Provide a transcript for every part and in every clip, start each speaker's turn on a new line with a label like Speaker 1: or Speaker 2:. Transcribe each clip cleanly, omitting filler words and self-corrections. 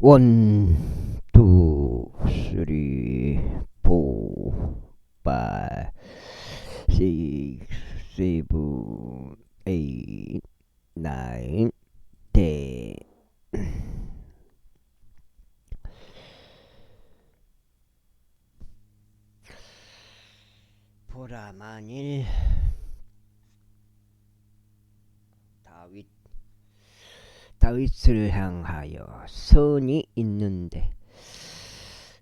Speaker 1: 원, 투, 쓰리, 포, 파이, 식스, 세븐, 에잇, 나인, 텐. 보라 만일 다윗을 향하여 선이 있는데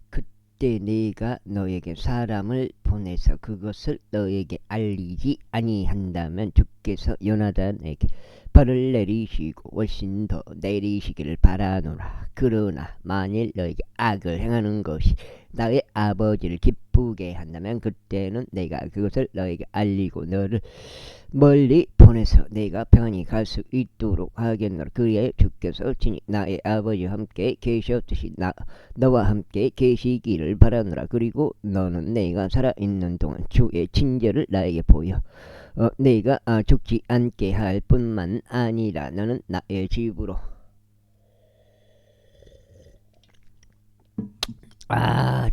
Speaker 1: 그때 내가 너에게 사람을 보내서 그것을 너에게 알리지 아니한다면 주께서 요나단에게 벌을 내리시고 훨씬 더 내리시기를 바라노라. 그러나 만일 너에게 악을 행하는 것이 나의 아버지를 기쁘게 한다면 그때는 내가 그것을 너에게 알리고 너를 멀리 보내서 내가 평안히 갈 수 있도록 하겠노라. 그리하여 주께서 친히 나의 아버지와 함께 계셨듯이 너와 함께 계시기를 바라노라. 그리고 너는 내가 살아있는 동안 주의 친절을 나에게 보여 내가 죽지 않게 할 뿐만 아니라 너는 나의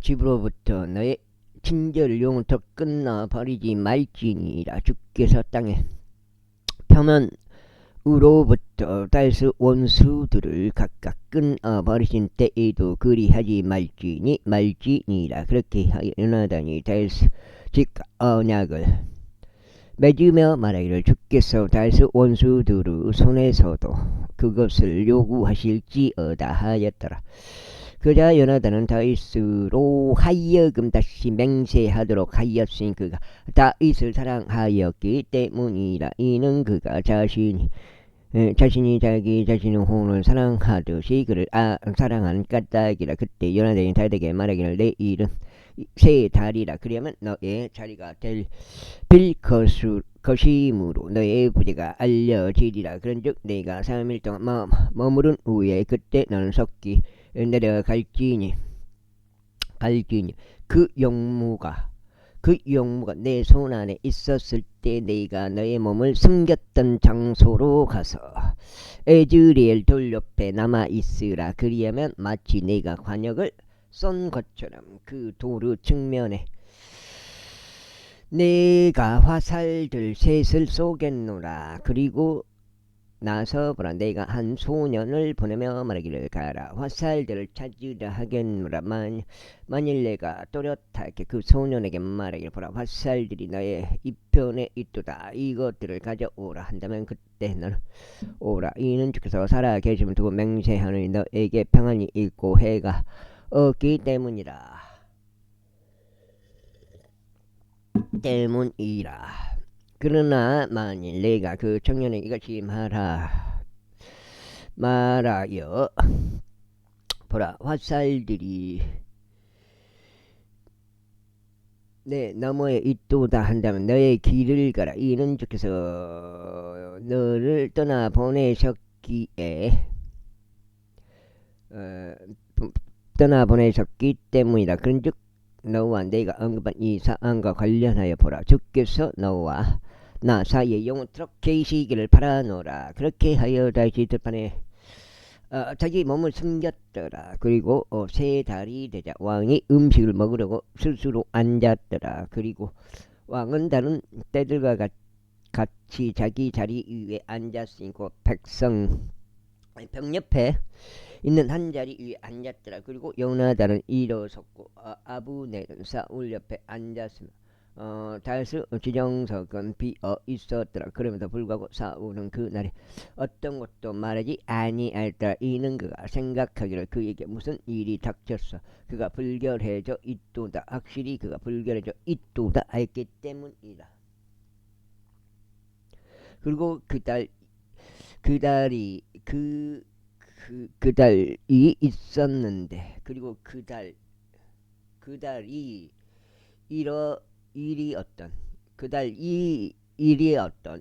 Speaker 1: 집으로부터 너의 친절을 영원토록 끊어버리지 말지니라. 주께서 땅에 표면으로부터 달수 원수들을 각각 끊어버리신 때에도 그리하지 말지니라. 그렇게 하여 요나단이 달수 즉 언약을 맺으며 말하기를 주께서 달수 원수들의 손에서도 그것을 요구하실지어다 하였더라. 그자 요나단은 다윗으로 하여금 다시 맹세하도록 하였으니 그가 다윗을 사랑하였기 때문이라. 이는 그가 자신이 자기 자신의 혼을 사랑하듯이 그를 사랑하는 까닭이라. 그때 요나단이 다윗에게 말하기를 내 일은 새 달이라. 그러면 너의 자리가 빌 것이므로 너의 부재가 알려지리라. 그런즉 내가 3일 동안 머무른 후에 그때 너는 섞이 내려갈지니 그 용무가 내 손 안에 있었을 때 내가 너의 몸을 숨겼던 장소로 가서 에즈리엘 돌 옆에 남아있으라. 그리하면 마치 내가 관역을 쏜 것처럼 그 돌의 측면에 내가 화살들 셋을 쏘겠노라. 그리고 나서 보라 내가 한 소년을 보내며 말하기를 가라. 화살들을 찾으려 하겠노라. 만일 내가 또렷하게 그 소년에게 말하기를 보라 화살들이 너의 이편에 있도다. 이것들을 가져오라 한다면 그때 너는 오라. 이는 주께서 살아 계심을 두고 맹세하느니 너에게 평안이 있고 해가 없기 때문이라. 그러나 만일 내가 그 청년에게 이같이 말하여 보라 화살들이 내 너머에 있도다 한다면 너의 길을 가라. 이는 주께서 너를 떠나 보내셨기 때문이다. 그런즉 너와 내가 언급한 이 사안과 관련하여 보라 주께서 너와 나 사이에 영원토록 계시기를 바라노라. 그렇게 하여 다시 들판에 자기 몸을 숨겼더라. 그리고 3달이 되자 왕이 음식을 먹으려고 스스로 앉았더라. 그리고 왕은 다른 때들과 같이 자기 자리 위에 앉았으니 곧 병 옆에 있는 한 자리 위에 앉았더라. 그리고 요나단은 일어섰고 아브넬은 사울 옆에 앉았으며 다윗의 지정석은 비어 있었더라. 그럼에도 불구하고 사울은 그날에 어떤 것도 말하지 아니하였더라. 이는 그가 생각하기를 그에게 무슨 일이 닥쳤어 그가 불결해져 있도다. 확실히 그가 불결해져 있도다 했기 때문이다. 그리고 그달이 있었는데 그리고 그달이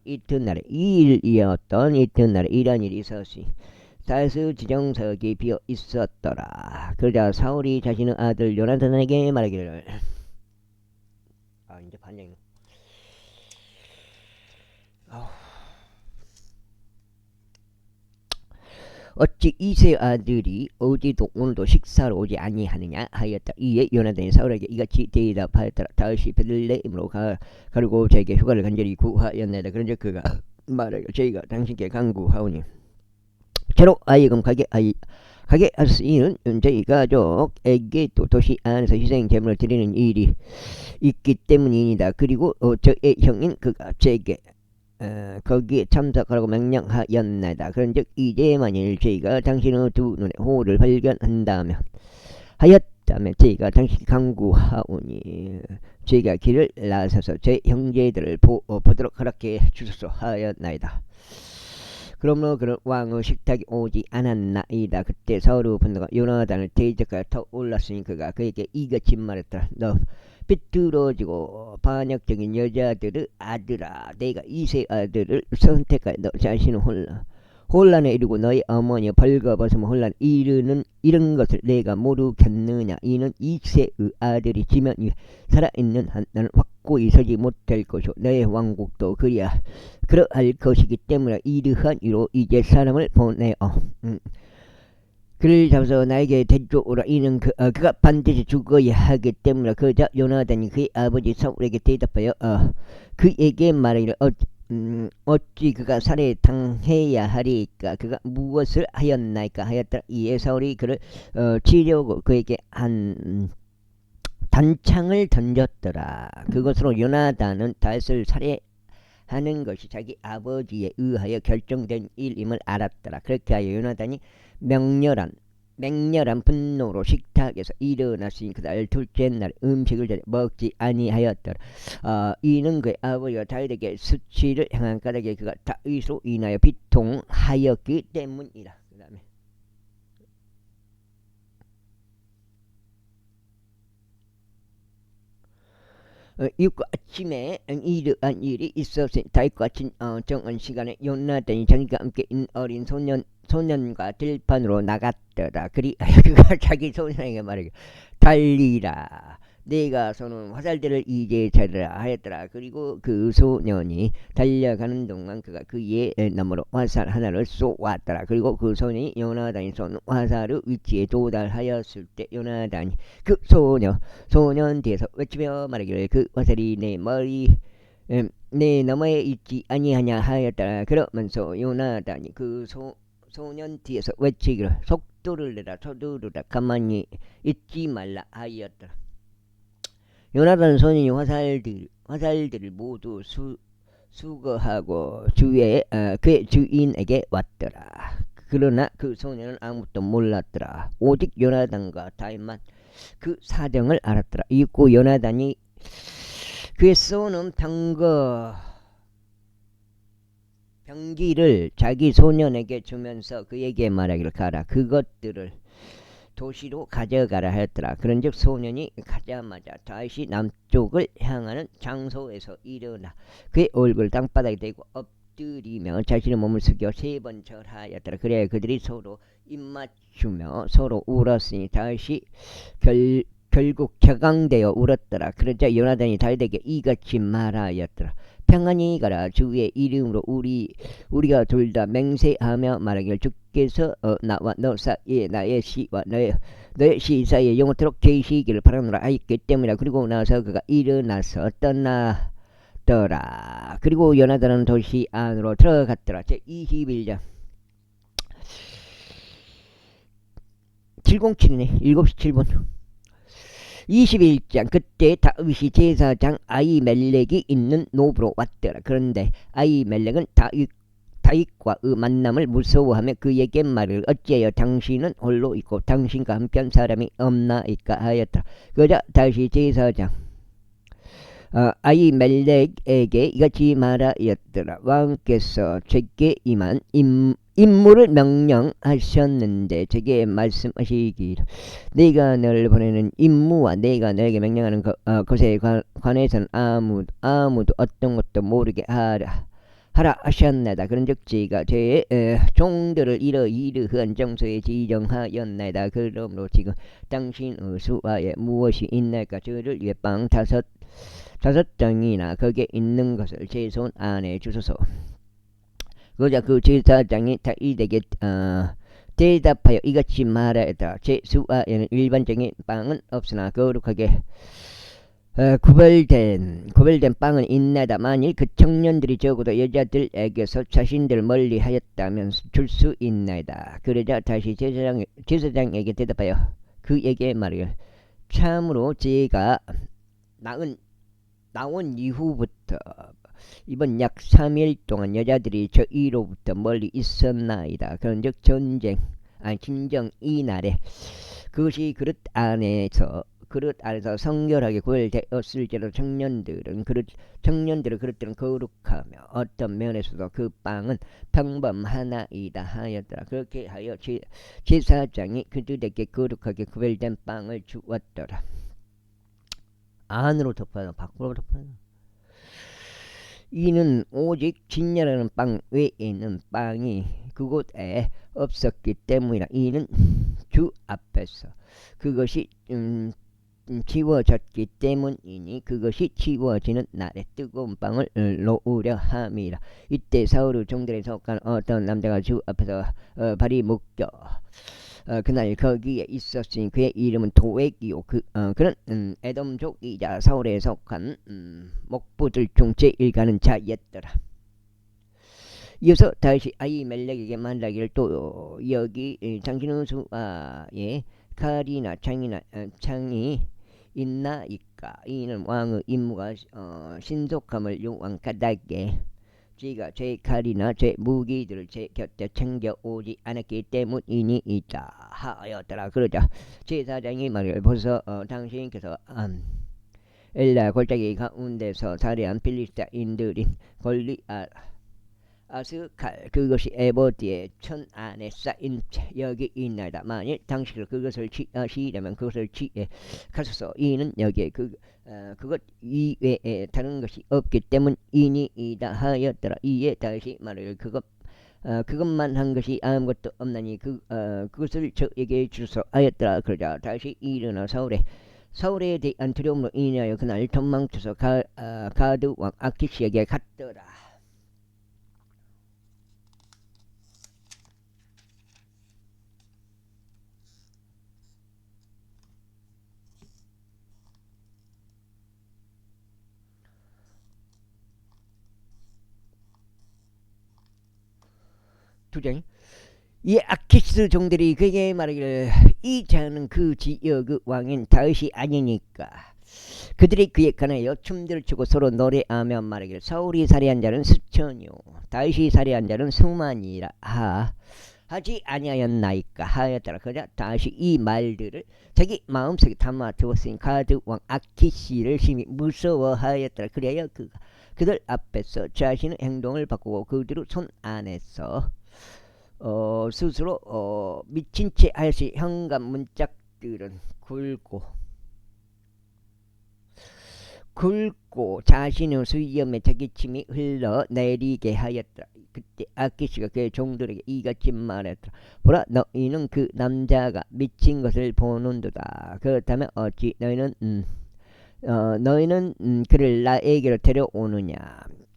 Speaker 1: 이튿날에 이런 일이 있었으니 다윗의 지정석이 비어 있었더라. 그러자 사울이 자신의 아들 요나단에게 말하기를 이제 반장이네. 어찌 이세 아들이 어디도 오늘도 식사로 오지 아니하느냐 하였다. 이에 요나단이 사울에게 이같이 대답하였더라. 다시 베들레헴으로 가르고 저에게 휴가를 간절히 구하였나이다. 그런즉 그가 말하기를 저희가 당신께 간구하오니 저로 하여금 가게 하시는 저희 가족에게 또 도시 안에서 희생 제물을 드리는 일이 있기 때문이니다. 그리고 저의 형인 그가 제게 거기에 참석하라고 명령하였나이다. 그런즉 이제 만일 저희가 당신의 두 눈에 호를 발견한다면 저희가 당신께 간구하오니 저희가 길을 나서서 제 형제들을 보도록 허락해 주소서 하였나이다. 그러므로 그는 왕의 식탁이 오지 않았나이다. 그때 사울의 분노가 요나단을 대적하여 타올랐으니 그가 그에게 이같이 말했더라. 너 비뚤어지고 반역적인 여자들의 아들아, 내가 이세 아들을 선택하여 너 자신은 혼란에 이르고 너희 어머니의 벌거벗으면 혼란 이런 것을 내가 모르겠느냐. 이는 이세의 아들이 지면 살아있는 한 나는 확고히 서지 못할 것이요 너의 왕국도 그러할 것이기 때문에 이러한 이로 이제 사람을 보내어 그를 잡아서 나에게 대조오라. 이는 그가 반드시 죽어야 하기 때문에 그자 요나단이 그의 아버지 사울에게 대답하여 그에게 말하기를 어찌 그가 살해당해야 하리까. 그가 무엇을 하였나이까 하였더라. 이에 사울이 그를 치려고 그에게 한 단창을 던졌더라. 그것으로 요나단은 다윗을 살해하는 것이 자기 아버지에 의하여 결정된 일임을 알았더라. 그렇게 하여 요나단이 맹렬한 분노로 식탁에서 일어났으니 그날 둘째 날 음식을 전에 먹지 아니하였더라. 이는 그의 아버지가 다윗에게 수치를 행한 까닭에 그가 다윗으로 인하여 비통하였기 때문이라. 그 다음에 이웃과 아침에 이러한 일이 있었으니 다윗과 아침 정한 시간에 요나단이 자기가 함께 있는 어린 소년과 들판으로 나갔더라. 그리하여 그가 자기 소년에게 말하기를 달리라. 내가 쏘는 화살들을 이제 찾으라 하였더라. 그리고 그 소년이 달려가는 동안 그가 그의 너머로 화살 하나를 쏘았더라. 그리고 그 소년이 요나단이 쏜 화살의 위치에 도달하였을 때 요나단이 그 소년 뒤에서 외치며 말하기를 그 화살이 내 너머에 있지 아니하냐 하였더라. 그러면서 요나단이 그 소년 뒤에서 외치기를 속도를 내라 서두르라 가만히 있지 말라 하였더라. 요나단 소년이 화살들을 모두 수거하고 그의 주인에게 왔더라. 그러나 그 소년은 아무것도 몰랐더라. 오직 요나단과 다윗만 그 사정을 알았더라. 이윽고 요나단이 그의 쏘는 병기를 자기 소년에게 주면서 그에게 말하기를 가라. 그것들을 도시로 가져가라 하였더라. 그런즉 소년이 가자마자 다윗이 남쪽을 향하는 장소에서 일어나 그의 얼굴을 땅바닥에 대고 엎드리며 자신의 몸을 숙여 3번 절하였더라. 그래야 그들이 서로 입맞추며 서로 울었으니 다윗이 결국 격앙되어 울었더라. 그러자 요나단이 다윗에게 이같이 말하였더라. 평안히 가라. 주의 이름으로 우리가 둘 다 맹세하며 말하기를 주께서 나와 너 사이에 나의 시와 너의 시 사이에 영원토록 계시기를 바라노라 하였기 때문이라. 그리고 나서 그가 일어나서 떠나더라. 그리고 요나단은 도시 안으로 들어갔더라. 제21장 707이네. 7시 7분 21장 그때 다윗이 제사장 아히멜렉이 있는 노브로 왔더라. 그런데 아히멜렉은 다윗과 그 만남을 무서워하며 그에게 말을 어찌하여 당신은 홀로 있고 당신과 함께한 사람이 없나이까 하였더라. 그러자 다윗이 제사장 아히멜렉에게 이같이 말하였더라. 왕께서 제게 임한 임무를 명령하셨는데 제게 말씀하시기를 내가 너를 보내는 임무와 내가 너에게 명령하는 것에 관해서는 아무도 어떤 것도 모르게 하라 하셨나이다. 그런즉 제가 제 종들을 이러한 장소에 지정하였나이다. 그러므로 지금 당신의 수하에 무엇이 있나이까? 저를 위해 빵 다섯 장이나 거기에 있는 것을 제 손 안에 주소서. 그러자 그 제사장이 다윗에게 대답하여 이같이 말하였다. 제 수하에는 일반적인 빵은 없으나 거룩하게 구별된 빵은 있나다. 만일 그 청년들이 적어도 여자들에게서 자신들을 멀리하였다면 줄 수 있나이다. 그러자 다시 제사장에게 대답하여 그에게 말하여 참으로 제가 나온 이후부터 이번 약 3일 동안 여자들이 저희로부터 멀리 있었나이다. 그런즉 진정 이 날에 그것이 그릇 안에서 성결하게 구별되었을지라도 청년들은 그릇들은 거룩하며 어떤 면에서도 그 빵은 평범하나이다 하였더라. 그렇게 하여 제사장이 그들에게 거룩하게 구별된 빵을 주었더라. 안으로 덮어서 밖으로 덮어서 이는 오직 진야라는 빵 외에는 빵이 그곳에 없었기 때문이라. 이는 주 앞에서 그것이 치워졌기 때문이니 그것이 치워지는 날에 뜨거운 빵을 놓으려 함이라. 이때 사울의 종들에 속한 어떤 남자가 주 앞에서 발이 묶여 그날 거기에 있었으니 그의 이름은 도액이요. 그는 에돔족이자 사울에 속한 목부들 중 제1가는 자였더라. 이어서 다시 아히멜렉에게 말하기를 또 여기 당신의 수하에 칼이나 창이 있나이까. 이는 왕의 임무가 신속함을 요구하게 제가 제 칼이나 제 무기들을 제 곁에 챙겨오지 않았기 때문이니이다 하였더라. 그러자 제사장이 말을 벌써 당신께서 엘라 골짜기 가운데서 살해한 필리스타인들인 골리앗의 그것이 에보드의 천 안에 쌓인 여기 있나이다. 만일 당신을 그것을 취하시려면 그것을 취해 가소서. 이는 여기에 그것 이외에 다른 것이 없기 때문이니이다 하였더라. 이에 다시 말을 그것만 한 것이 아무것도 없나니 그것을 저에게 주소 하였더라. 그러자 다시 일어나 사울에 대한 두려움으로 인하여 그날 도망쳐서 가드 왕 아키시에게 갔더라. 두장 이 아키스 종들이 그에게 말하기를 이 자는 그 지역의 왕인 다윗이 아니니까. 그들이 그에 관하여 춤들을 추고 서로 노래하며 말하기를 사울이 살해한 자는 수천이요 다윗이 살해한 자는 수만이라 하지 아니하였나이까 하였더라. 그러자 다시 이 말들을 자기 마음속에 담아두었으니 가드 왕 아키시를 심히 무서워하였더라. 그래야 그들 앞에서 자신의 행동을 바꾸고 그들의 손 안에서 스스로 미친 채 하였으니 현관 문짝들은 굵고 자신의 수염에 자기 침이 흘러내리게 하였더라. 그때 아키시가 그의 종들에게 이같이 말했더라. 보라, 너희는 그 남자가 미친 것을 보는도다. 그렇다면 어찌 너희는 그를 나에게로 데려오느냐.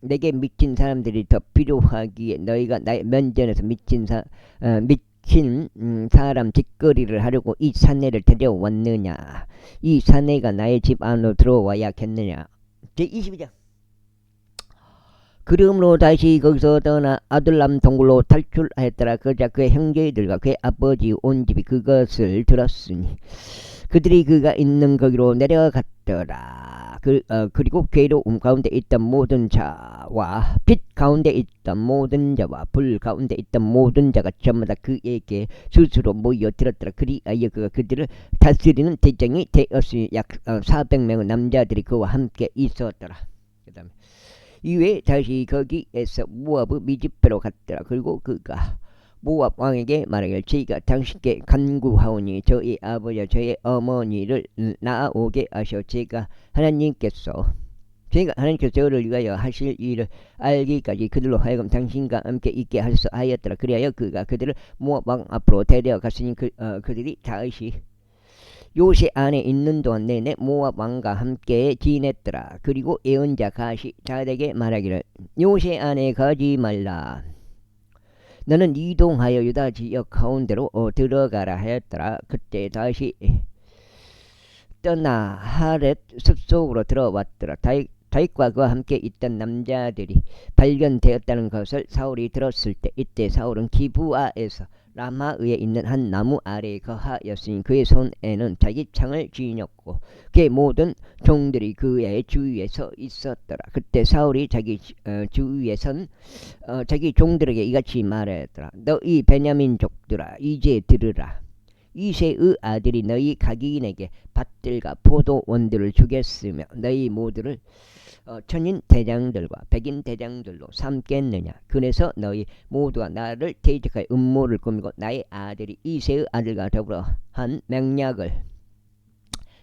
Speaker 1: 내게 미친 사람들이 더 필요하기에 너희가 나의 면전에서 미친 사람 뒷거리를 하려고 이 사내를 데려왔느냐. 이 사내가 나의 집 안으로 들어와야겠느냐. 제22장 그러므로 다시 거기서 떠나 아둘람 동굴로 탈출하였더라. 그러자 그의 형제들과 그의 아버지 온 집이 그것을 들었으니 그들이 그가 있는 거기로 내려갔더라. 그리고 괴로움 가운데 있던 모든 자와 빛 가운데 있던 모든 자와 불 가운데 있던 모든 자가 전부 다 그에게 스스로 모여들었더라. 그리하여 그가 그들을 다스리는 대장이 되었으니 약 400명의 남자들이 그와 함께 있었더라. 그 다음에 이후에 다시 거기에서 모압의 미즈페로 갔더라. 그리고 그가 모압 왕에게 말하기를 저희가 당신께 간구하오니 저희 아버지와 저희 어머니를 나아오게 하셔. 제가 하나님께서 저를 위하여 하실 일을 알기까지 그들로 하여금 당신과 함께 있게 하소서 하였더라. 그리하여 그가 그들을 모압 왕 앞으로 데려갔으니 그들이 다시 요새 안에 있는 동안 내내 모압 왕과 함께 지냈더라. 그리고 예언자 가시 자에게 말하기를 요새 안에 가지 말라. 너는 이동하여 유다 지역 가운데로 들어가라 하였더라. 그때 다시 떠나 하렛 숲속으로 들어왔더라. 다윗과 그와 함께 있던 남자들이 발견되었다는 것을 사울이 들었을 때 이때 사울은 기브아에서 라마의에 있는 한 나무 아래에 거하였으니 그의 손에는 자기 창을 쥐녔고 그의 모든 종들이 그의 주위에 서 있었더라. 그때 사울이 자기 주위에 선 자기 종들에게 이같이 말하였더라. 너희 베냐민족들아 이제 들으라. 이새의 아들이 너희 각인에게 밭들과 포도원들을 주겠으며 너희 모두를 천인 대장들과 백인 대장들로 삼겠느냐. 그래서 너희 모두가 나를 대적하여 음모를 꾸미고 나의 아들이 이새의 아들과 더불어 한 맹약을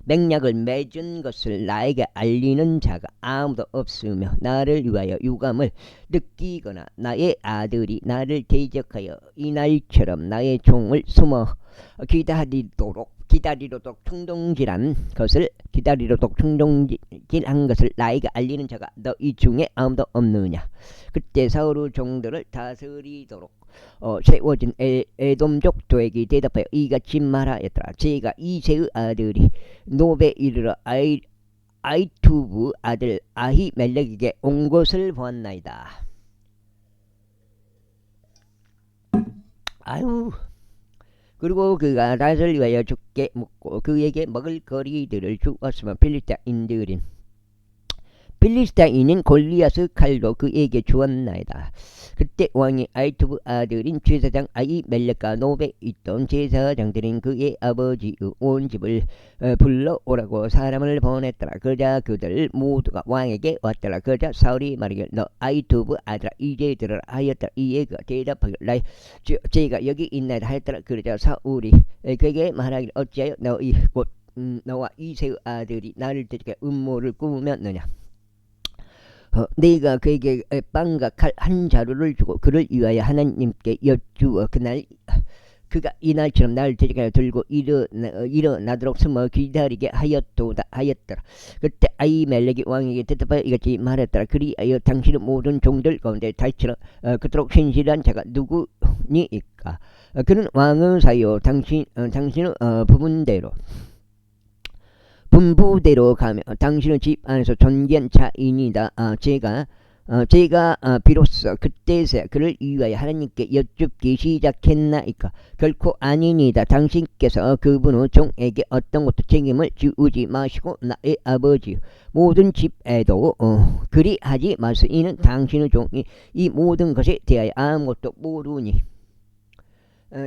Speaker 1: 맺은 것을 나에게 알리는 자가 아무도 없으며 나를 위하여 유감을 느끼거나 나의 아들이 나를 대적하여 이날처럼 나의 종을 숨어 기다리도록 충동질한 것을 나에게 알리는 자가 너희 중에 아무도 없느냐. 그때 사울의 종들을 다스리도록 세워진 에돔족 도에게 대답하여 이같이 말하였더라. 제가 이새의 아들이 노베 이르러 아이투브 아들 아히멜렉에게 온 것을 보았나이다. 아유. 그리고 그가 다윗을 위하여 죽게 묻고 그에게 먹을 거리들을 주었으면 필리스타인인 골리앗의 칼도 그에게 주었나이다. 그때 왕이 아이투브 아들인 제사장 아히멜렉과 노베에 있던 제사장들인 그의 아버지의 온 집을 불러오라고 사람을 보냈더라. 그러자 그들 모두가 왕에게 왔더라. 그러자 사울이 말하기를 너 아이투브 아들아 이제 들으라 하였더라. 이에 그가 대답하기를 제가 여기 있나이다 하였더라. 그러자 사울이 그에게 말하기를 어찌하여 너와 이새의 아들이 나를 대적해 음모를 꾸몄느냐. 네가 그에게 빵과 칼 한 자루를 주고 그를 위하여 하나님께 여쭈어 그가 이날처럼 나를 대적하여 들고 일어나도록 숨어 기다리게 하였더라. 그때 아히멜렉이 왕에게 대답하여 이같이 말했더라. 그리하여 당신의 모든 종들 가운데 다윗처럼 그토록 신실한 자가 누구니이까. 그는 왕의 사이요 당신의 분부대로 가며 당신의 집 안에서 존귀한 자인이다. 제가 비로소 그때서야 그를 위하여 하나님께 여쭙기 시작했나이까. 결코 아니니다. 당신께서 그분의 종에게 어떤 것도 책임을 지우지 마시고 나의 아버지 모든 집에도 그리하지 마소서. 이는 당신의 종이 이 모든 것에 대하여 아무것도 모르니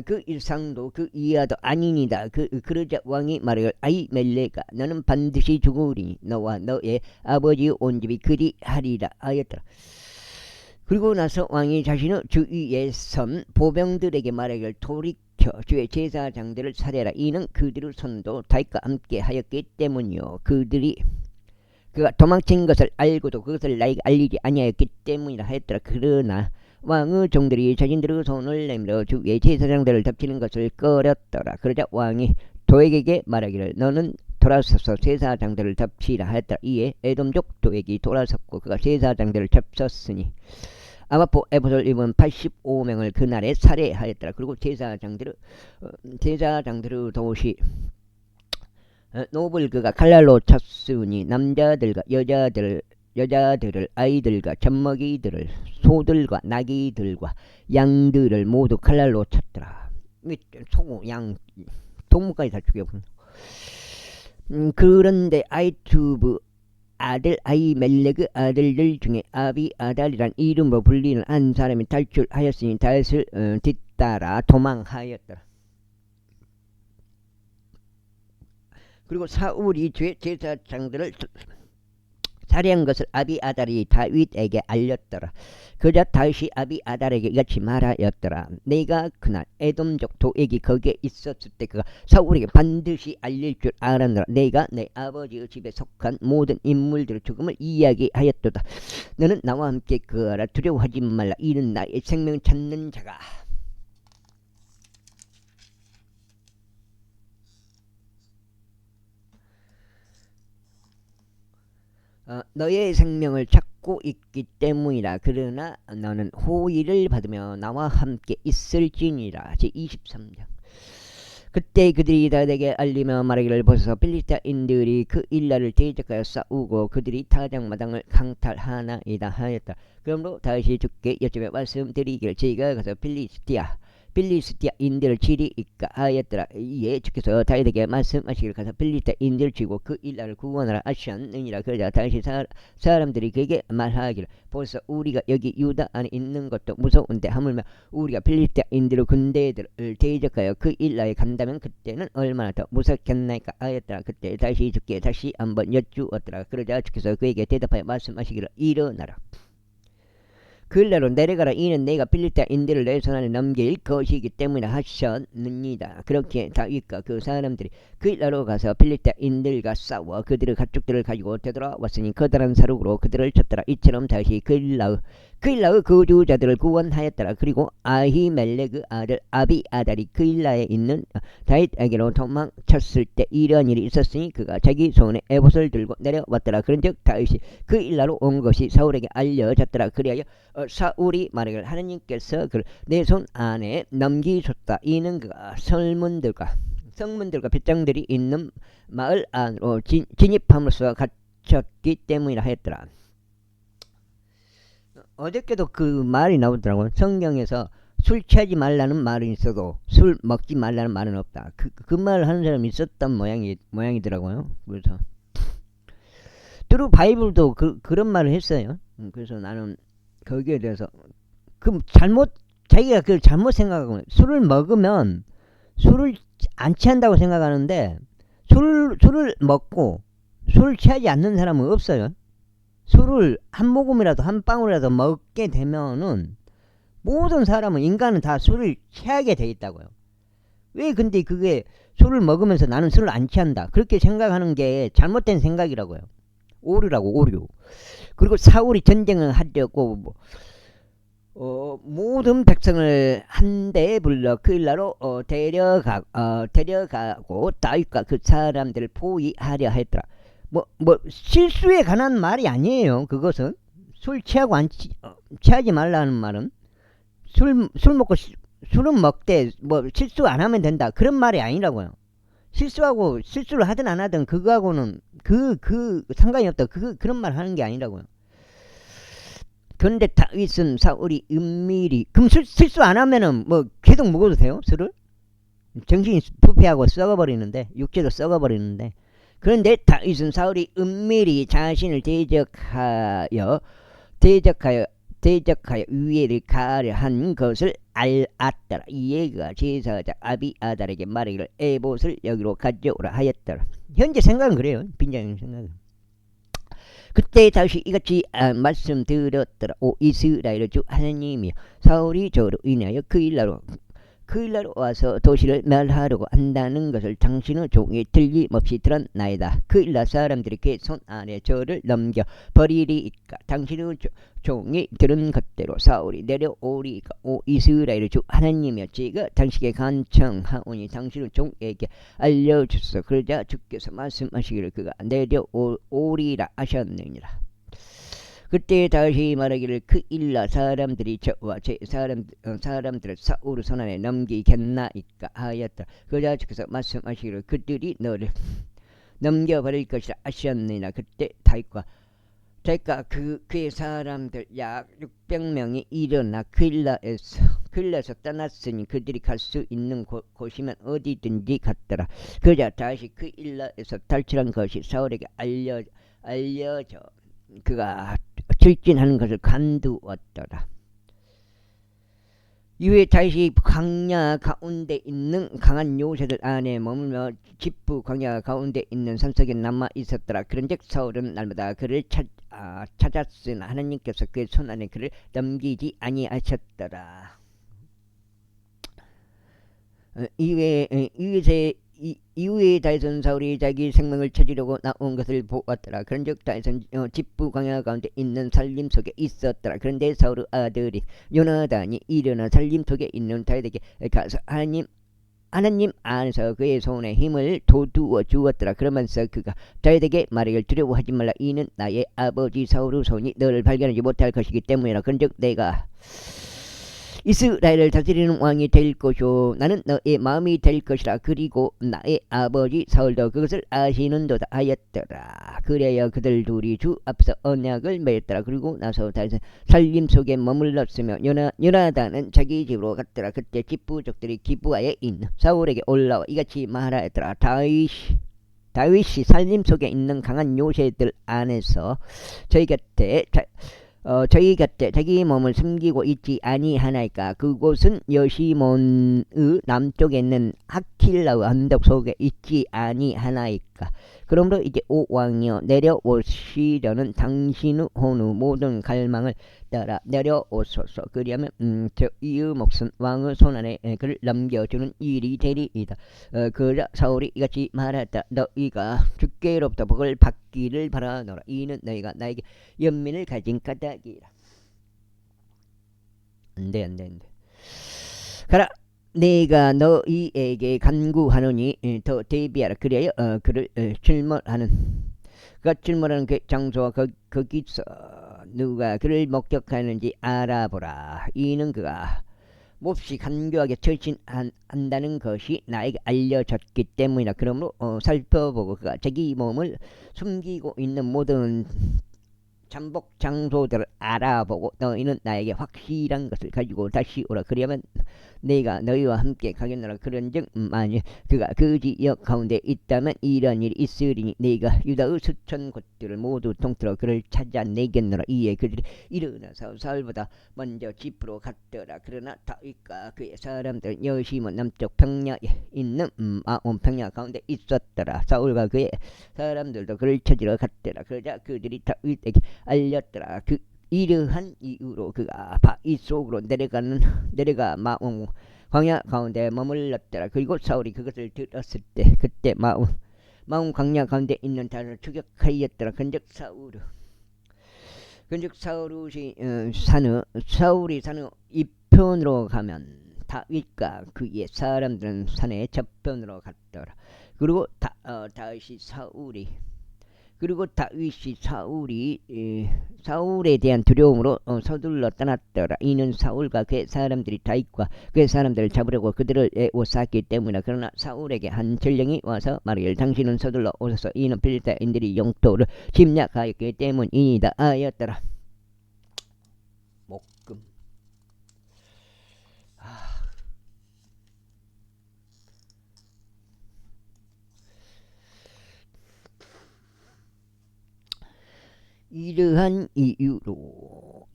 Speaker 1: 그 일상도 그 이하도 아니니다. 그러자 왕이 말하기를 아히멜렉아 너는 반드시 죽으리니 너와 너의 아버지의 온 집이 그리하리라 하였더라. 그리고 나서 왕이 자신의 주위에 선 보병들에게 말하기를 돌이켜 주의 제사장들을 살해라. 이는 그들의 손도 다윗과 함께 하였기 때문이요 그가 도망친 것을 알고도 그것을 나에게 알리지 아니하였기 때문이라 하였더라. 그러나 왕의 종들이 자신들의 손을 내밀어 주위의 제사장들을 덮치는 것을 꺼렸더라. 그러자 왕이 도액에게 말하기를 너는 돌아서서 제사장들을 덮치라 하였더라. 이에 에돔족 도액이 돌아섰고 그가 제사장들을 덮쳤으니 아마포 에봇을 입은 85명을 그날에 살해하였더라. 그리고 제사장들의 도시 노블 그가 칼날로 쳤으니 남자들과 여자들을 아이들과 젖먹이들을 소들과 나귀들과 양들을 모두 칼날로 쳤더라. 소, 양, 동물까지 다 죽여버린. 그런데 아이투브 아들 아히멜렉의 아들들 중에 아비아달이란 이름으로 불리는 한 사람이 탈출하였으니 다윗을 뒤따라 도망하였더라. 그리고 사울이 제사장들을 살해한 것을 아비아달이 다윗에게 알렸더라. 그러자 다윗이 아비아달에게 이같이 말하였더라. 내가 그날 에돔족 도액이 거기에 있었을 때 그가 사울에게 반드시 알릴 줄 알았노라. 내가 내 아버지의 집에 속한 모든 인물들의 죽음을 이야기하였도다. 너는 나와 함께 그하라. 두려워하지 말라. 이는 나의 생명을 찾는 자가 너의 생명을 찾고 듣고 있기 때문이라. 그러나 너는 호의를 받으며 나와 함께 있을지니라. 제23장. 그때 그들이 다윗에게 알리며 말하기를, 보소서 필리스타인들이 그 일날을 대적하여 싸우고 그들이 타작마당을 강탈하나이다 하였다. 그러므로 다윗이 주께 여쭈며 말씀드리기를, 저희가 가서 필리스티아인들을 치리이까 하였더라. 이에 주께서 다윗에게 말씀하시기를, 가서 필리스타인들을 치고 그 일날을 구원하라 하셨느니라. 그러자 다윗이 사람들이 그에게 말하기를, 벌써 우리가 여기 유다 안에 있는 것도 무서운데 하물며 우리가 필리스타인들의 군대들을 대적하여 그 일날에 간다면 그때는 얼마나 더 무섭겠나이까 하였더라. 그때 다윗이 주께 다시 한번 여쭈었더라. 그러자 주께서 그에게 대답하여 말씀하시기를, 일어나라. 그일날로 내려가라. 이는 내가 필리스타인들을 내 손안에 넘길 것이기 때문에 하셨느니라. 그렇게 다윗과 그 사람들이 그일날로 가서 필리스타인들과 싸워 그들의 가축들을 가지고 되돌아왔으니 커다란 사륙으로 그들을 쳤더라. 이처럼 다윗이 그일날의 거주자들을 구원하였더라. 그리고 아히멜렉의 아들 아비아달이 그일라에 있는 다윗에게로 도망쳤을 때 이러한 일이 있었으니 그가 자기 손에 에봇을 들고 내려왔더라. 그런즉 다윗이 그일라로 온 것이 사울에게 알려졌더라. 그리하여 사울이 말하기를, 하나님께서 내 손 안에 넘기셨다. 이는 그가 성문들과 빗장들이 있는 마을 안으로 진입함으로써 갇혔기 때문이라 하였더라. 어저께도 그 말이 나오더라고요. 성경에서 술 취하지 말라는 말은 있어도 술 먹지 말라는 말은 없다. 그 말을 하는 사람이 있었던 모양이더라고요. 그래서 뚜루 바이블도 그런 말을 했어요. 그래서 나는 거기에 대해서 자기가 그걸 잘못 생각하고, 술을 먹으면 술을 안 취한다고 생각하는데 술을 먹고 술을 취하지 않는 사람은 없어요. 술을 한 모금이라도 한 방울이라도 먹게 되면은 모든 사람은, 인간은 다 술을 취하게 돼 있다고요. 왜 근데 그게 술을 먹으면서 나는 술을 안 취한다 그렇게 생각하는 게 잘못된 생각이라고요. 오류라고, 오류. 그리고 사울이 전쟁을 하려고 모든 백성을 한데 불러 그일라로 데려가고 다윗과 그 사람들을 포위하려 했더라. 실수에 관한 말이 아니에요. 그것은 술 취하고 취하지 말라는 말은 술 먹고 술은 먹되 실수 안 하면 된다 그런 말이 아니라고요. 실수를 하든 안 하든 그거하고는 그 상관이 없다. 그런 말 하는 게 아니라고요. 그런데 다윗은 사울이 은밀히, 그럼 실수 안 하면은 계속 먹어도 돼요? 술을? 정신이 부패하고 썩어버리는데, 육체도 썩어버리는데. 그런데 다윗은 사울이 은밀히 자신을 대적하여 위해를 가려 한 것을 알았더라. 이에 그가 제사장 아비아달에게 말하기를, 에봇을 여기로 가져오라 하였더라. 현재 생각은 그래요. 빈장님 생각은. 그때 다윗이 이같이 말씀드렸더라. 오 이스라엘 주 하나님이여, 사울이 저로 인하여 그일날로 와서 도시를 멸하려고 한다는 것을 당신의 종이 틀림없이 들었나이다. 그일날 사람들이 그 손 안에 저를 넘겨 버리리이까 당신의 종이 들은 것대로 사울이 내려오리이까. 오 이스라엘 주 하나님이여, 제가 당신에게 간청하오니 당신의 종에게 알려주소서. 그러자 주께서 말씀하시기를, 그가 내려오리라 하셨느니라. 그때 다윗이 말하기를, 그일라 사람들이 저와 제 사람들을 사울의 손안에 넘기겠나이까 하였다. 그러자 주께서 말씀하시기를, 그들이 너를 넘겨버릴 것이라 하셨느니라. 그때 다윗과 그의 사람들 약 600명이 일어나 그일라에서 떠났으니 그들이 갈 수 있는 곳이면 어디든지 갔더라. 그러자 다윗이 그일라에서 탈출한 것이 사울에게 알려져 그가 출진하는 것을 간두었더라. 이후에 다윗이 광야 가운데 있는 강한 요새들 안에 머물며 집부 광야 가운데 있는 산속에 남아 있었더라. 그런즉 사울은 날마다 그를 찾았으나 하나님께서 그의 손 안에 그를 넘기지 아니하셨더라. 이후에 다윗은 사울이 자기 생명을 찾으려고 나온 것을 보았더라. 그런즉 다윗은 집부 광야 가운데 있는 살림 속에 있었더라. 그런데 사울의 아들이 요나단이 일어나 살림 속에 있는 다윗에게 가서, 하나님 하나님 안에서 그의 손에 힘을 돋우어 주었더라. 그러면서 그가 다윗에게 말하기를 두려워하지 말라. 이는 나의 아버지 사울의 손이 너를 발견하지 못할 것이기 때문이라. 그런즉 내가 이스라엘을 다스리는 왕이 될 것이요 나는 너의 마음이 될 것이라. 그리고 나의 아버지 사울도 그것을 아시는도다 하였더라. 그래야 그들 둘이 주 앞서 언약을 맺었더라. 그리고 나서 다윗은 살림 속에 머물렀으며 요나단은 자기 집으로 갔더라. 그때 집부족들이 기브아에 있는 사울에게 올라와 이같이 말하였더라. 다윗이 살림 속에 있는 강한 요새들 안에서 저희 곁에 자기 몸을 숨기고 있지 아니하나이까. 그곳은 여시몬의 남쪽에 있는 하킬라의 언덕 속에 있지 아니하나이까. 그러므로 이제 오 왕이여 내려오시려는 당신의 혼의 모든 갈망을 따라 내려오소서. 그리하면 이의 몫은 왕의 손안에 그를 넘겨주는 일이 되리이다. 그러자 사울이 이같이 말했다. 너희가 주께로부터 복을 받기를 바라노라. 이는 너희가 나에게 연민을 가진 까닭이라. 안돼 가라. 내가 너희에게 간구하노니 더 대비하라. 그래야 그를 출몰하는 그 장소와 거기서 누가 그를 목격하는지 알아보라. 이는 그가 몹시 간교하게 처신한다는 것이 나에게 알려졌기 때문이라. 그러므로 살펴보고 그가 자기 몸을 숨기고 있는 모든 잠복 장소들을 알아보고 너희는 나에게 확실한 것을 가지고 다시 오라. 그러면 내가 너희와 함께 가겠노라. 그런즉 만일 그가 그 지역 가운데 있다면 이런 일이 있으리니 내가 유다의 수천 곳들을 모두 통틀어 그를 찾아내겠노라. 이에 그들이 일어나서 사울보다 먼저 집으로 갔더라. 그러나 다윗과 그의 사람들은 여시몬 남쪽 평야에 있는 마온 평야 가운데 있었더라. 사울과 그의 사람들도 그를 찾으러 갔더라. 그러자 그들이 다윗에게 알렸더라. 이러한 이유로 그가 바위 속으로 내려가 마온 광야 가운데 머물렀더라. 그리고 사울이 그것을 들었을 때 그때 마온 광야 가운데 있는 단을 추격하였더라. 근즉 사울이 사는 이편으로 가면 다윗과 그의 사람들은 산의 저편으로 갔더라. 그리고 다윗이 사울에 대한 두려움으로 서둘러 떠났더라. 이는 사울과 그의 사람들이 다윗과 그의 사람들을 잡으려고 그들을 에워쌌기 때문이라. 그러나 사울에게 한 전령이 와서 말하기를 당신은 서둘러 오소서. 이는 필리스타인들이 영토를 침략하였기 때문이니이다 하였더라. 목금. 이러한 이유로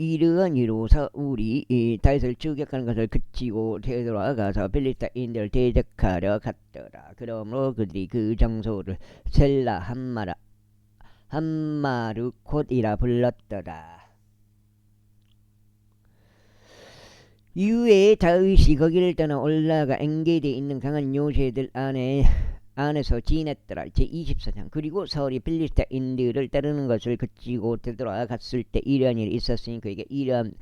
Speaker 1: 사울이 다윗을 추격하는 것을 그치고 되돌아가서 필리스타인들을 대적하려 갔더라. 그러므로 그들이 그 장소를 셀라 함마르콧이라 불렀더라. 이후에 다윗이 거기를 떠나 올라가 엔게디에 있는 강한 요새들 안에서 지냈더라. 제24장. 그리고 사울이 필리스타인들을 따르는 것을 그치고 되돌아갔을 때 이러한 일이 있었으니 그에게 이러한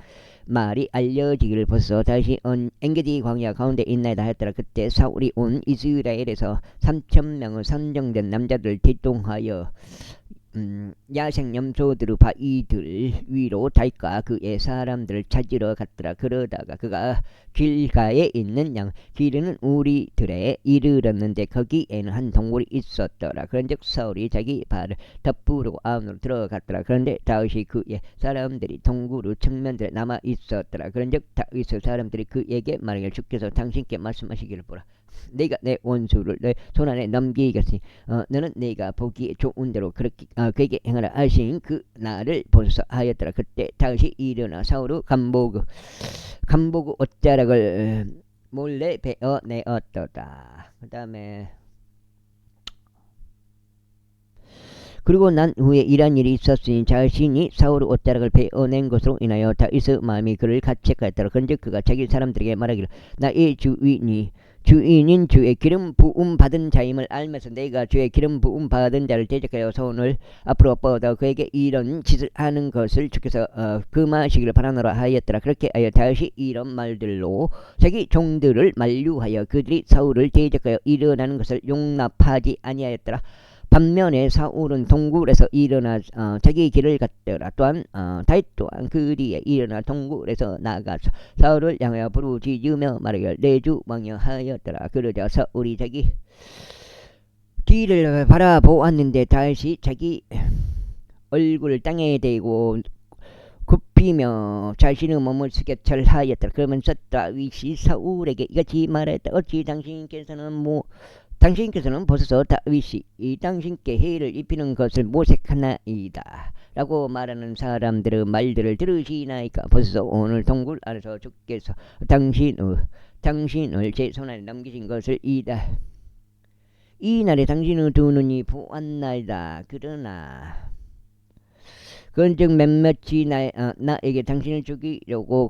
Speaker 1: 말이 알려지기를 벌써 다시 엔게디 광야 가운데 있나이다 하였더라. 그때 사울이 온 이스라엘에서 3,000명의 선정된 남자들을 대동하여 야생 염소들의 바위들 위로 다윗과 그의 사람들을 찾으러 갔더라. 그러다가 그가 길가에 있는 양 기르는 우리들에 이르렀는데 거기에는 한 동굴이 있었더라. 그런즉 사울이 자기 발을 덮으려고 안으로 들어갔더라. 그런데 다윗이 그의 사람들이 동굴의 측면들에 남아 있었더라. 그런즉 다윗의 사람들이 그에게 말하기를 주께서 당신께 말씀하시기를 보라. 내가 내 원수를 내 손안에 넘기겠으니 너는 내가 보기에 좋은 대로 그렇게 그에게 행하라 하신 그 날을 보소서 하였더라. 그때 다윗이 일어나 사울의 간보그 옷자락을 몰래 베어내었더라. 그 다음에 그리고 난 후에 이런 일이 있었으니 자신이 사울의 옷자락을 베어낸 것으로 인하여 다윗의 마음이 그를 가책하였더라. 그런즉 그가 자기 사람들에게 말하기를 나의 주인이 주인인 주의 기름 부음 받은 자임을 알면서 내가 주의 기름 부음 받은 자를 대적하여 손을 앞으로 뻗어 그에게 이런 짓을 하는 것을 주께서 금하시기를 바라노라 하였더라. 그렇게 하여 다시 이런 말들로 자기 종들을 만류하여 그들이 사울을 대적하여 일어나는 것을 용납하지 아니하였더라. 반면에 사울은 동굴에서 일어나 자기 길을 갔더라. 또한 다윗 또한 그 뒤에 일어나 동굴에서 나가서 사울을 향하여 부르짖으며 말하기를 내 주 왕이여 하였더라. 그러자 사울이 자기 뒤를 바라보았는데 다시 자기 얼굴을 땅에 대고 굽히며 자신의 몸을 숙여 절하였더라. 그러면서 다윗이 사울에게 이같이 말했다. 어찌 당신께서는 보소서 다윗이 이 당신께 해를 입히는 것을 모색하나이다 라고 말하는 사람들의 말들을 들으시나이까. 보소서 오늘 동굴 안에서 주께서 당신을 제 손안에 넘기신 것을 이다. 이 날에 당신의 두 눈이 보았나이다. 그러나 그런즉 몇몇이 나에게 당신을 죽이려고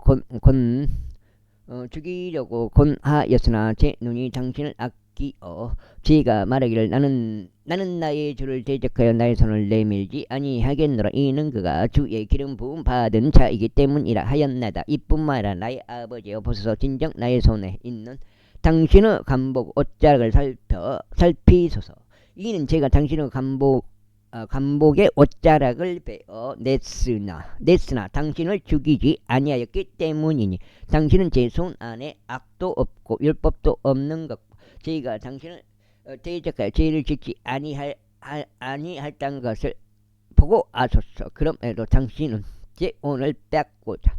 Speaker 1: 권하였으나 제 눈이 당신을 아끼어 제가 말하기를 나는 나의 주를 대적하여 나의 손을 내밀지 아니하겠노라. 이는 그가 주의 기름 부음 받은 자이기 때문이라 하였나이다. 이뿐만 아니라 나의 아버지여 보소서 진정 나의 손에 있는 당신의 간복 옷자락을 살피소서. 이는 제가 당신의 간복의 옷자락을 베어 냈으나 당신을 죽이지 아니하였기 때문이니 당신은 제 손 안에 악도 없고 율법도 없는 것 제가 당신을 대적하여 죄를 짓지 아니할단 것을 보고 아소서. 그럼에도 당신은 제 오늘 뺏고자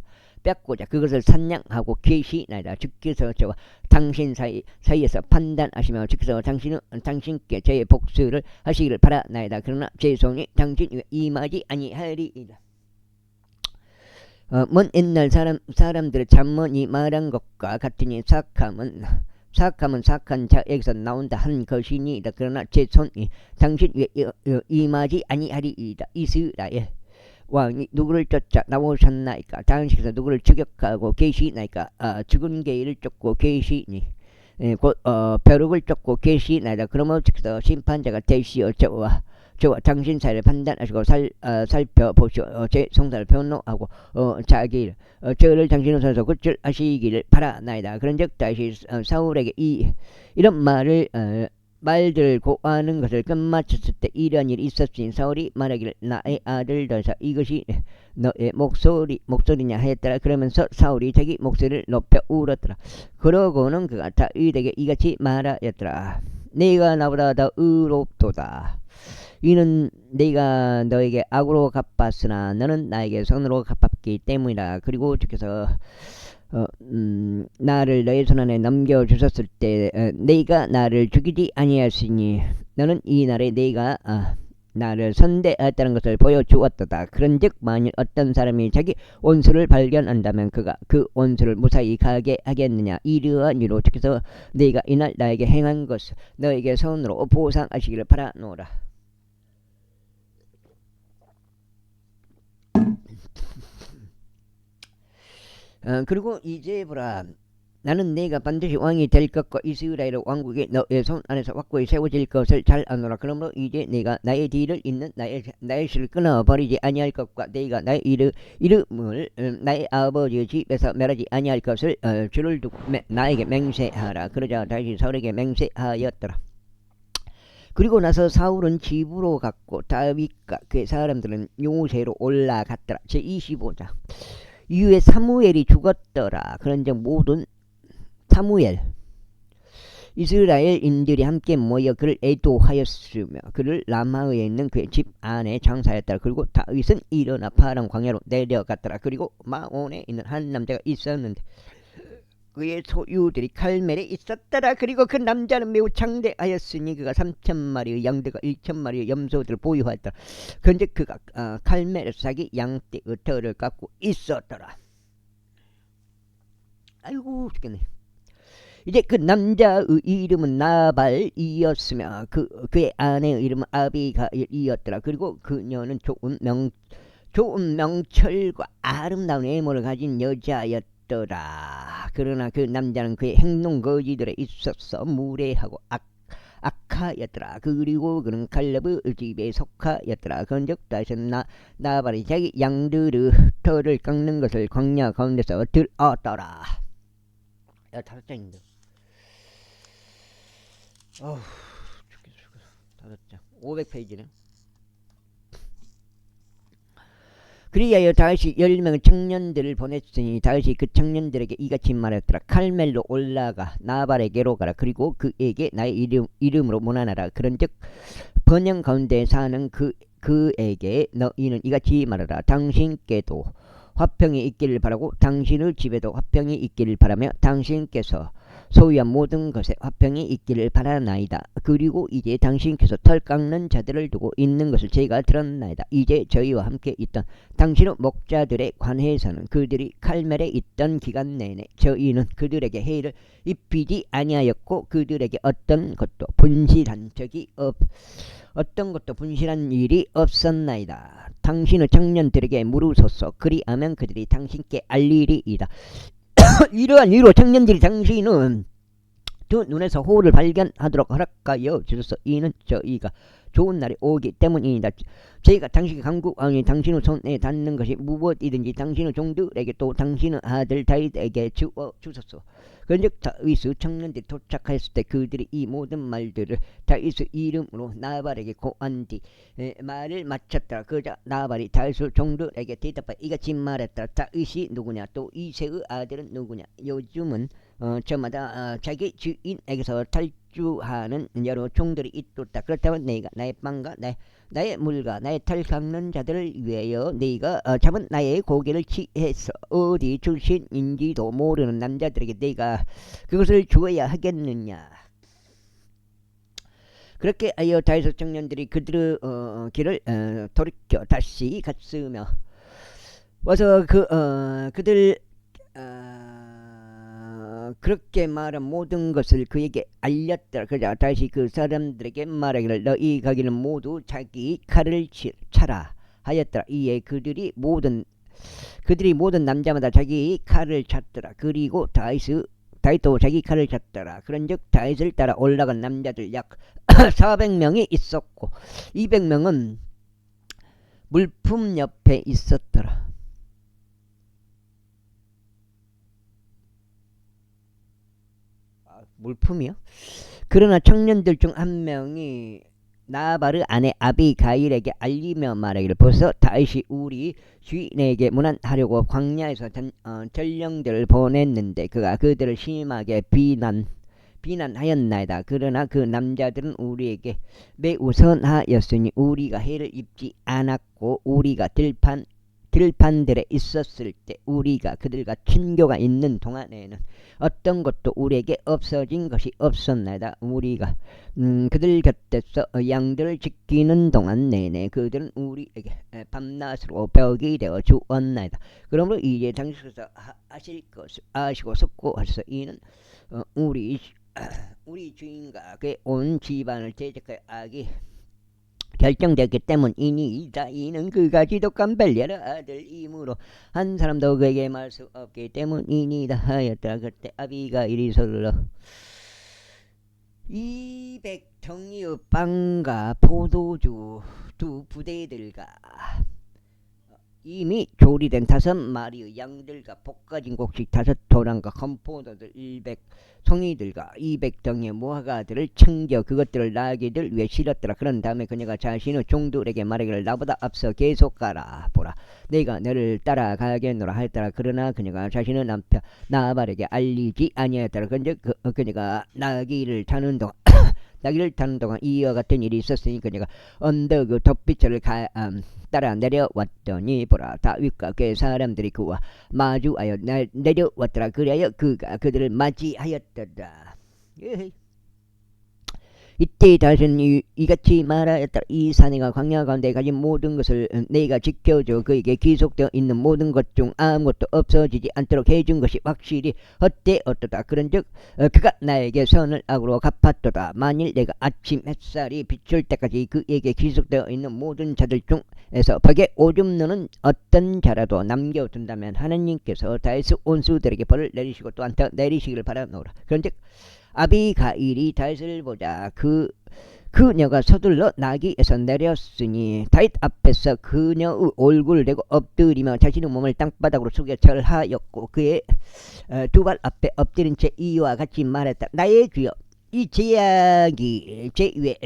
Speaker 1: 그것을 산양하고 계시나이다. 주께서 저와 당신 사이에서 판단하시며 주께서 당신께 저의 복수를 하시기를 바라나이다. 그러나 제 손이 당신 위에 임하지 아니하리이다. 먼 옛날 사람들의 잠언이 말한 것과 같으니 사악함은 사악한 자에게서 나온다 한 것이니이다. 그러나 제 손이 당신 위에 임하지 아니하리이다. 이스라엘 왕이 누구를 쫓아 나오셨나이까? 당신께서 누구를 추격하고 계시나이까? 죽은 개를 쫓고 계시니 곧 벼룩을 쫓고 계시나이다. 그러므로 주께서 심판자가 되시어 저와 당신 사이를 판단하시고 살펴보시오. 제 성사를 변호하고 저를 당신의 손에서 구출하시기를 바라나이다. 그런즉 다시 사울에게 이런 말들 고하는 것을 끝마쳤을 때 이런 일이 있었으니 사울이 말하기를 나의 아들 다윗아 이것이 너의 목소리냐 하였더라. 그러면서 사울이 자기 목소리를 높여 울었더라. 그러고는 그가 다윗에게 이같이 말하였더라. 네가 나보다 더 의롭도다. 이는 내가 너에게 악으로 갚았으나 너는 나에게 선으로 갚았기 때문이다. 그리고 주께서 나를 너의 손안에 넘겨주셨을 때 네가 나를 죽이지 아니하였으니 너는 이 날에 네가 나를 선대하였다는 것을 보여주었도다. 그런즉 만일 어떤 사람이 자기 원수를 발견한다면 그가 그 원수를 무사히 가게 하겠느냐. 이러한 이유로 주께서 네가 이날 나에게 행한 것을 너에게 손으로 보상하시기를 바라노라. 그리고 이제 보라 나는 내가 반드시 왕이 될 것과 이스라엘 왕국이 너의 손 안에서 확고히 세워질 것을 잘 아노라. 그러므로 이제 내가 나의 뒤를 잇는 나의 실을 끊어버리지 아니할 것과 내가 나의 이름을 나의 아버지의 집에서 멸하지 아니할 것을 주를 두고 나에게 맹세하라. 그러자 다시 사울에게 맹세하였더라. 그리고 나서 사울은 집으로 갔고 다윗과 그의 사람들은 요새로 올라갔더라. 제25장 이후에 사무엘이 죽었더라. 그런즉 모든 사무엘 이스라엘인들이 함께 모여 그를 애도하였으며 그를 라마에 있는 그의 집 안에 장사했더라. 그리고 다윗은 일어나 파란 광야로 내려갔더라. 그리고 마온에 있는 한 남자가 있었는데 그의 소유들이 칼멜에 있었더라. 그리고 그 남자는 매우 장대하였으니 그가 3,000마리의 양들과 1,000마리의 염소들을 보유하였더라. 그런데 그가 칼멜에서 자기 양떼의 털을 깎고 있었더라. 아이고 죽겠네. 이제 그 남자의 이름은 나발이었으며 그의 아내의 이름은 아비가일이었더라. 그리고 그녀는 좋은 명철과 아름다운 외모를 가진 여자였더라. 있더라. 그러나 그 남자는 그의 행동 거지들에 있어서 무례하고 악하였더라. 그리고 그는 칼렙의 집에 속하였더라. 그런즉 다시 나발이 자기 양들의 털을 깎는 것을 광야 가운데서 들었더라. 야, 5장인데. 어우, 죽겠어. 5장. 500페이지네. 그리하여 다시 10명의 청년들을 보냈으니 다시 그 청년들에게 이같이 말했더라. 칼멜로 올라가 나발에게로 가라. 그리고 그에게 나의 이름으로 문안하라. 그런즉 번영 가운데 사는 그에게 너희는 이같이 말하라. 당신께도 화평이 있기를 바라고 당신의 집에도 화평이 있기를 바라며 당신께서 소유한 모든 것에 화평이 있기를 바라나이다. 그리고 이제 당신께서 털 깎는 자들을 두고 있는 것을 제가 들었나이다. 이제 저희와 함께 있던 당신의 목자들에 관해서는 그들이 칼멜에 있던 기간 내내 저희는 그들에게 해를 입히지 아니하였고 그들에게 어떤 것도 분실한 일이 없었나이다. 당신의 청년들에게 물으소서. 그리하면 그들이 당신께 알리리이다. 이러한 이유로 청년들이 당신은 두 눈에서 호를 발견하도록 허락하여 주소서. 이는 저희가 좋은 날이 오기 때문이다. 저희가 당신의 강구하니 당신의 손에 닿는 것이 무엇이든지 당신의 종들에게 또 당신의 아들 다윗에게 주어 주소서. 그런즉 다윗의 청년들이 도착하였을 때 그들이 이 모든 말들을 다윗의 이름으로 나발에게 고한 뒤 말을 마쳤더라. 그러자 나발이 다윗의 종들에게 대답하여 이같이 말했더라. 다윗이 누구냐? 또 이새의 아들은 누구냐? 요즘은 저마다 자기 주인에게서 탈주하는 여러 종들이 있도다. 그렇다면 내가 나의 빵과 나의 물과 나의 털 깎는 자들을 위하여 네가 잡은 나의 고기를 취해서 어디 출신인지도 모르는 남자들에게 네가 그것을 주어야 하겠느냐? 그렇게 하여 다윗의 청년들이 그들의 길을 돌이켜 다시 갔으며 와서 그들 그렇게 말한 모든 것을 그에게 알렸더라. 그러자 다시 그 사람들에게 말하기를 너희 가기는 모두 자기 칼을 차라 하였더라. 이에 그들이 모든 남자마다 자기 칼을 찼더라. 그리고 다윗도 자기 칼을 찼더라. 그런즉 다윗을 따라 올라간 남자들 약 400명이 있었고 200명은 물품 옆에 있었더라. 물품이요? 그러나 청년들 중 한 명이 나발의 아내 아비가일에게 알리며 말하기를 벌써 다윗이 우리 주인에게 문안하려고 광야에서 전령들을 보냈는데 그가 그들을 심하게 비난하였나이다. 그러나 그 남자들은 우리에게 매우 선하였으니 우리가 해를 입지 않았고 우리가 들판들에 있었을 때 우리가 그들과 친교가 있는 동안에는 어떤 것도 우리에게 없어진 것이 없었나이다. 우리가 그들 곁에서 양들을 지키는 동안 내내 그들은 우리에게 밤낮으로 벽이 되어 주었나이다. 그러므로 이제 당신께서 하실 것을 아시고 속고하셔서 이는 우리 주인과 그의 온 집안을 대적할 악이 결정되었기 때문이니이다. 이는 그가 지독한 벨리알의 아들이므로 한 사람도 그에게 말 수 없기 때문이니이다 하였더라. 그때 아비가일이 서둘러 200덩이의 빵과 포도주 2부대들과 이미 조리된 5마리의 양들과 볶아진 곡식 5토랑과 건포도들 100송이들과 200덩이의 무화과들을 챙겨 그것들을 나귀들 위에 실었더라. 그런 다음에 그녀가 자신의 종들에게 말하기를 나보다 앞서 계속 가라. 보라, 내가 너를 따라가겠노라 하였더라. 그러나 그녀가 자신의 남편 나발에게 알리지 아니하였더라. 그녀가 나귀를 타는 동안 이와 같은 일이 있었으니 그녀가 언덕 그 덧빛을 따라 내려왔더니 보라, 다윗과 그의 사람들이 그와 마주하여 내려왔더라. 그리하여 그가 그들을 맞이하였더라. 이때 다시는 이같이 말하였다. 이 사내가 광야 가운데 가진 모든 것을 내가 지켜줘 그에게 기속되어 있는 모든 것 중 아무것도 없어지지 않도록 해준 것이 확실히 헛되 어떠다. 그런즉 그가 나에게 선을 악으로 갚았도다. 만일 내가 아침 햇살이 비출 때까지 그에게 기속되어 있는 모든 자들 중에서 벽에 오줌 누는 어떤 자라도 남겨둔다면 하나님께서 다윗의 온수들에게 벌을 내리시고 또한 더 내리시기를 바라노라. 그런즉 아비가일이 다윗을 보자 그녀가 서둘러 나귀에서 내렸으니 다윗 앞에서 그녀의 얼굴을 대고 엎드리며 자신의 몸을 땅바닥으로 숙여 절하였고 그의 두 발 앞에 엎드린 채 이와 같이 말했다. 나의 주여 이 제약이 제 위에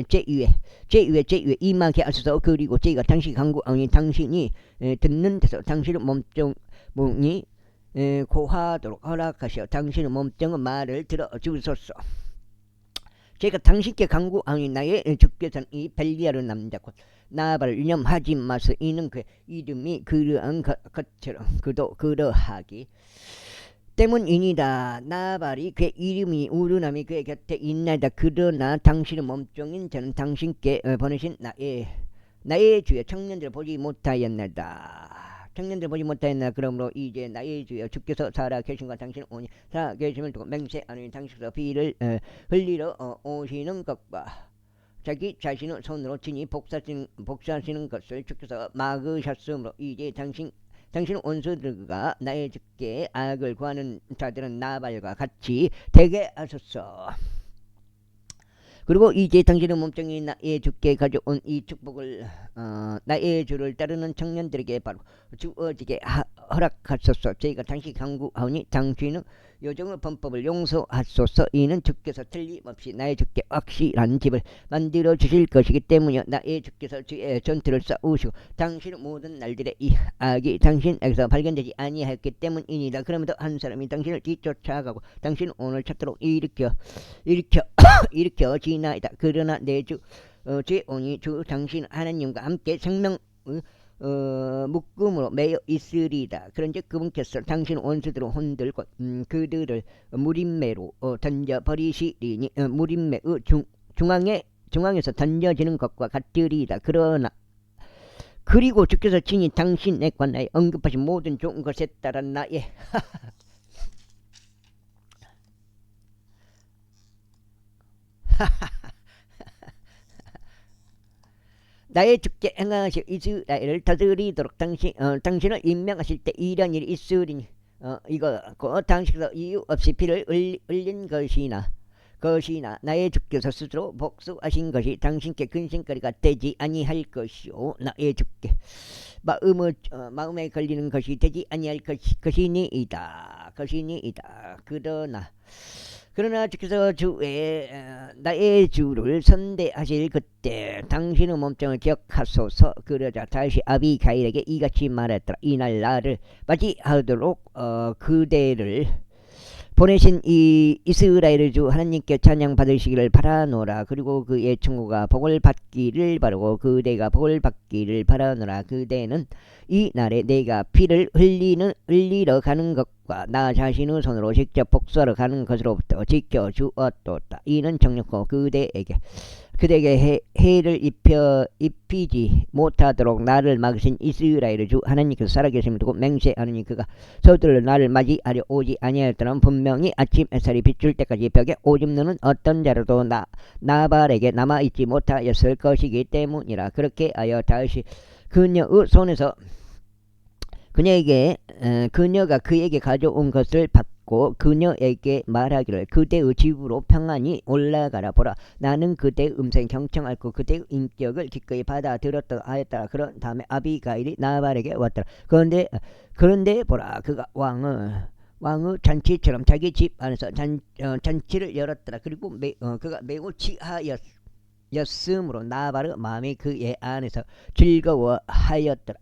Speaker 1: 임하게 하소서. 그리고 제가 당신 간구하니 당신이 듣는 데서 당신의 몸종이 고하도록 허락하시어 당신의 몸뚱은 말을 들어주소서. 제가 당신께 간구하니 나의 주께서는 이 벨리아르 남자 곧 나발을 유념하지 마소. 이는 그 이름이 그러한 것처럼 그도 그러하기 때문이니라. 나발이 그 이름이 우르남이 그의 곁에 있나이다. 그러나 당신의 몸종인 저는 당신께 보내신 나의 주여 청년들을 보지 못하였나이다. 청년들 보지 못하였나. 그러므로 이제 나의 주여 주께서 살아 계신과 당신은 오니 살아 계심을 두고 맹세하노니 당신께서 피를 흘리러 오시는 것과 자기 자신의 손으로 친히 복사하시는 것을 주께서 막으셨으므로 이제 당신의 원수들과 나의 주께 악을 구하는 자들은 나발과 같이 되게 하소서. 그리고 이제 당신의 몸뚱이 나의 주께 가져온 이 축복을 나의 주를 따르는 청년들에게 바로 주어지게 허락하소서. 저희가 당신 간구하오니 당신의 요정의 범법을 용서하소서. 이는 주께서 틀림없이 나의 주께 확실한 집을 만들어 주실 것이기 때문이요. 나의 주께서 주의 전투를 싸우시고 당신의 모든 날들의 이 악이 당신에게서 발견되지 아니하였기 때문이니라. 그러면도 한 사람이 당신을 뒤쫓아가고 당신은 오늘 찾도록 일으켜 지나이다. 그러나 내 주의 오니 주 당신 하나님과 함께 생명 묶음으로 매여 있으리다. 그런즉 그분께서 당신 원수들을 흔들고 그들을 무림매로 던져버리시리니 무림매의 중앙에서 던져지는 것과 같으리다. 그리고 주께서 친히 당신에 관하여 언급하신 모든 좋은 것에 따라 나의 나의 주께 행하실 이스라엘을 다스리도록 당신을 임명하실 때 이런 일이 있으리니 이거 당신께서 이유 없이 피를 흘린 것이나 나의 주께서 스스로 복수하신 것이 당신께 근심거리가 되지 아니할 것이요. 나의 주께 마음에 걸리는 것이 되지 아니할 것이니이다. 그러나 주께서 나의 주를 선대하실 그때 당신의 몸뚱을 기억하소서. 그러자 다시 아비가일에게 이같이 말했더라. 이날 나를 맞이하도록 그대를 보내신 이 이스라엘의 주 하나님께 찬양 받으시기를 바라노라. 그리고 그의 친구가 복을 받기를 바라고 그대가 복을 받기를 바라노라. 그대는 이 날에 내가 피를 흘리러 가는 것과 나 자신의 손으로 직접 복수하러 가는 것으로부터 지켜주었도다. 이는 정력고 그대에게 해를 입히지 못하도록 나를 막으신 이스라엘의 주 하나님께서 살아계심을 두고 맹세하느니 그가 서둘러 나를 맞이하려 오지 아니하였더라면 분명히 아침 햇살이 비출 때까지 벽에 오줌 누는 어떤 자라도 나발에게 남아있지 못하였을 것이기 때문이라. 그렇게 하여 다윗이 그녀의 손에서 그녀가 그에게 가져온 것을 받고 그녀에게 말하기를 그대의 집으로 평안히 올라가라. 보라 나는 그대의 음성 경청하고 그대의 인격을 기꺼이 받아들였다 하였더라. 그런 다음에 아비가일이 나발에게 왔더라. 그런데 보라 그가 왕의 잔치처럼 자기 집 안에서 잔치를 열었더라. 그리고 그가 매우 취하였으므로 나발의 마음이 그의 안에서 즐거워하였더라.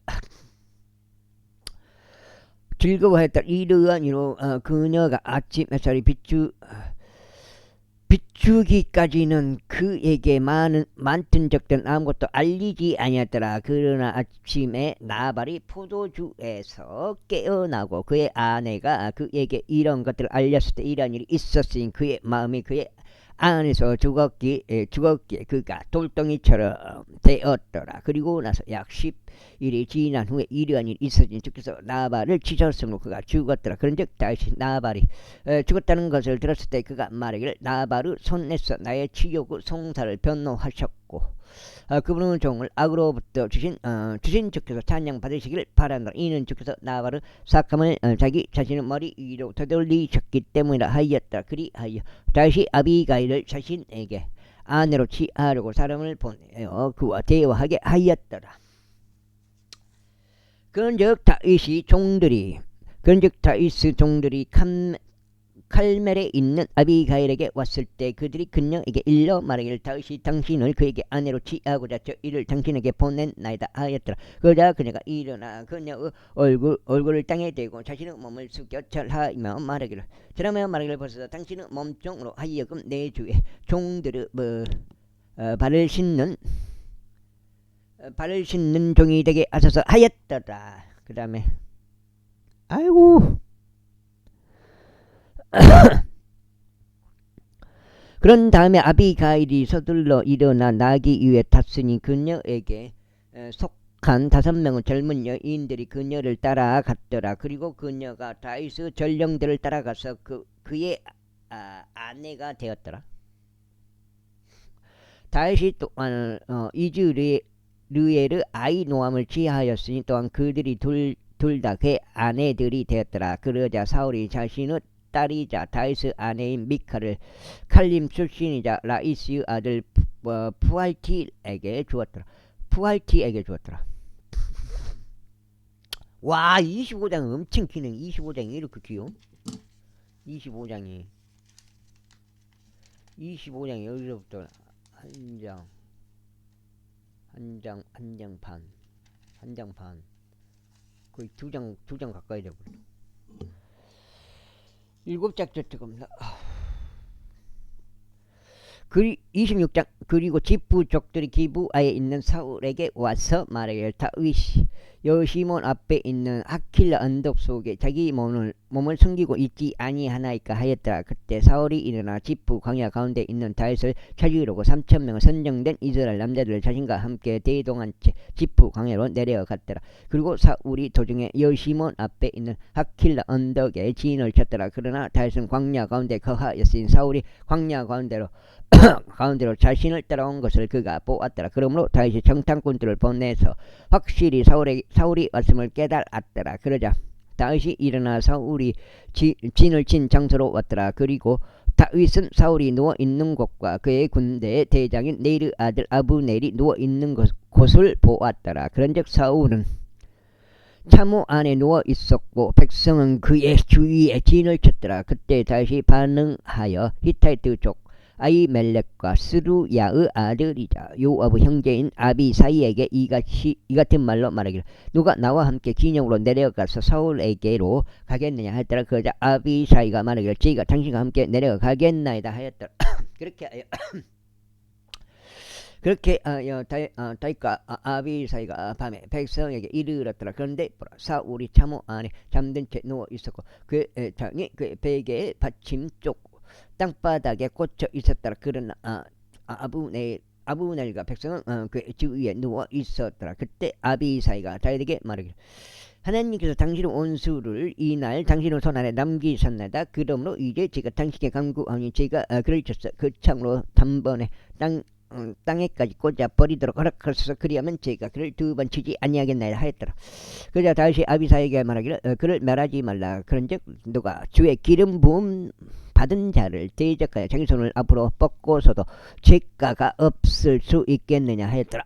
Speaker 1: 이러한 그녀가 아침 햇살이 비추기까지는 그에게 많던 적들은 아무것도 알리지 아니었더라. 그러나 아침에 나발이 포도주에서 깨어나고 그의 아내가 그에게 이런 것들을 알렸을 때 이런 일이 있었으니 그의 마음이 그의 안에서 죽었기에 그가 돌덩이처럼 되었더라. 그리고 나서 약 10일이 지난 후에 이러한 일이 있어진 주께서 나발을 치셨으므로 그가 죽었더라. 그런즉 다시 나발이 죽었다는 것을 들었을 때 그가 말하기를 나발을 손에서 나의 치욕의 송사를 변호하셨고 그분은 종을 악으로부터 주신 주께서 찬양 받으시기를 바란다. 이는 주께서 나발의 삭감을 자기 자신의 머리 위로 되돌리셨기 때문이라 하였다. 그리하여 다시 아비가일을 자신에게 아내로 취하려고 사람을 보내어 그와 대화하게 하였더라. 그런즉 다윗 종들이 칼멜에 있는 아비가일에게 왔을 때 그들이 그녀에게 일러 말하기를 다윗이 당신을 그에게 아내로 취하고자 저 이를 당신에게 보냈나이다 하였더라. 그러자 그녀가 일어나 그녀의 얼굴을 땅에 대고 자신의 몸을 숙여 절하며 말하기를 벌써 당신의 몸종으로 하여금 내 주의 종들의 발을 씻는 종이 되게 하소서 하였더라. 그 다음에 아이고 그런 다음에 아비가일이 서둘러 일어나 나귀 위에 탔으니 그녀에게 속한 5명의 젊은 여인들이 그녀를 따라갔더라. 그리고 그녀가 다윗의 전령들을 따라가서 그의 아내가 되었더라. 다윗이 또한 이즈르엘의 아이 노함을 취하였으니 또한 그들이 둘 다 그의 아내들이 되었더라. 그러자 사울이 자신의 딸이자 다윗의 아내인 미카를 칼림 출신이자 라이스의 아들 푸알티에게 주었더라. 와, 25장 엄청 기네. 25장이 이렇게 귀여워. 25장이 여기서부터 한 장 반 거의 두 장 가까이 되고 7장 조금 26장 그리고 지부족들이 기부아에 있는 사울에게 와서 말하기를 다윗이 여시몬 앞에 있는 하킬라 언덕 속에 자기 몸을 숨기고 있지 아니하나이까 하였더라. 그때 사울이 일어나 지부 광야 가운데 있는 다윗을 찾으려고 3,000명의 선정된 이스라엘 남자들을 자신과 함께 대동한 채 지부 광야로 내려갔더라. 그리고 사울이 도중에 여시몬 앞에 있는 하킬라 언덕에 진을 쳤더라. 그러나 다윗은 광야 가운데 거하였으니 사울이 광야 가운데로 자신을 따라온 것을 그가 보았더라. 그러므로 다윗이 정탐꾼들을 보내서 확실히 사울이 왔음을 깨달았더라. 그러자 다윗이 일어나 사울이 진을 친 장소로 왔더라. 그리고 다윗은 사울이 누워있는 곳과 그의 군대의 대장인 네르 아들 아브넬이 누워있는 곳을 보았더라. 그런즉 사울은 차무 안에 누워있었고 백성은 그의 주위에 진을 쳤더라. 그때 다윗이 반응하여 히타이트 족 아히멜렉과 스루야의 아들이자 요압의 형제인 아비사이에게 이 같은 말로 말하기를 누가 나와 함께 기념으로 내려가서 사울에게로 가겠느냐 하였더라. 그러자 아비사이가 말하기를 저희가 당신과 함께 내려가겠나이다 하였더라. 그렇게 다윗과 아비사이가 밤에 백성에게 이르렀더라. 그런데 사울이 차무 안에 잠든 채 누워 있었고 그의 장이 그의 베개의 받침 쪽 땅바닥에 꽂혀 있었더라. 그러나 아브넬과 백성은 그 주위에 누워 있었더라. 그때 아비사이가 다윗에게 말하기를 하나님께서 당신의 원수를 이날 당신의 손 안에 남기셨나이다. 그러므로 이제 제가 당신께 간구하니 제가 그를 쳤어. 그 창으로 단번에 땅에까지 꽂아 버리도록 허락하소서. 그리하면 제가 그를 2번 치지 아니하겠나이다 하였더라. 그러자 다윗이 아비사에게 말하기를 그를 멸하지 말라. 그런즉 누가 주의 기름 부음 받은 자를 대적하여 자기 손을 앞으로 뻗고서도 죄가가 없을 수 있겠느냐 하였더라.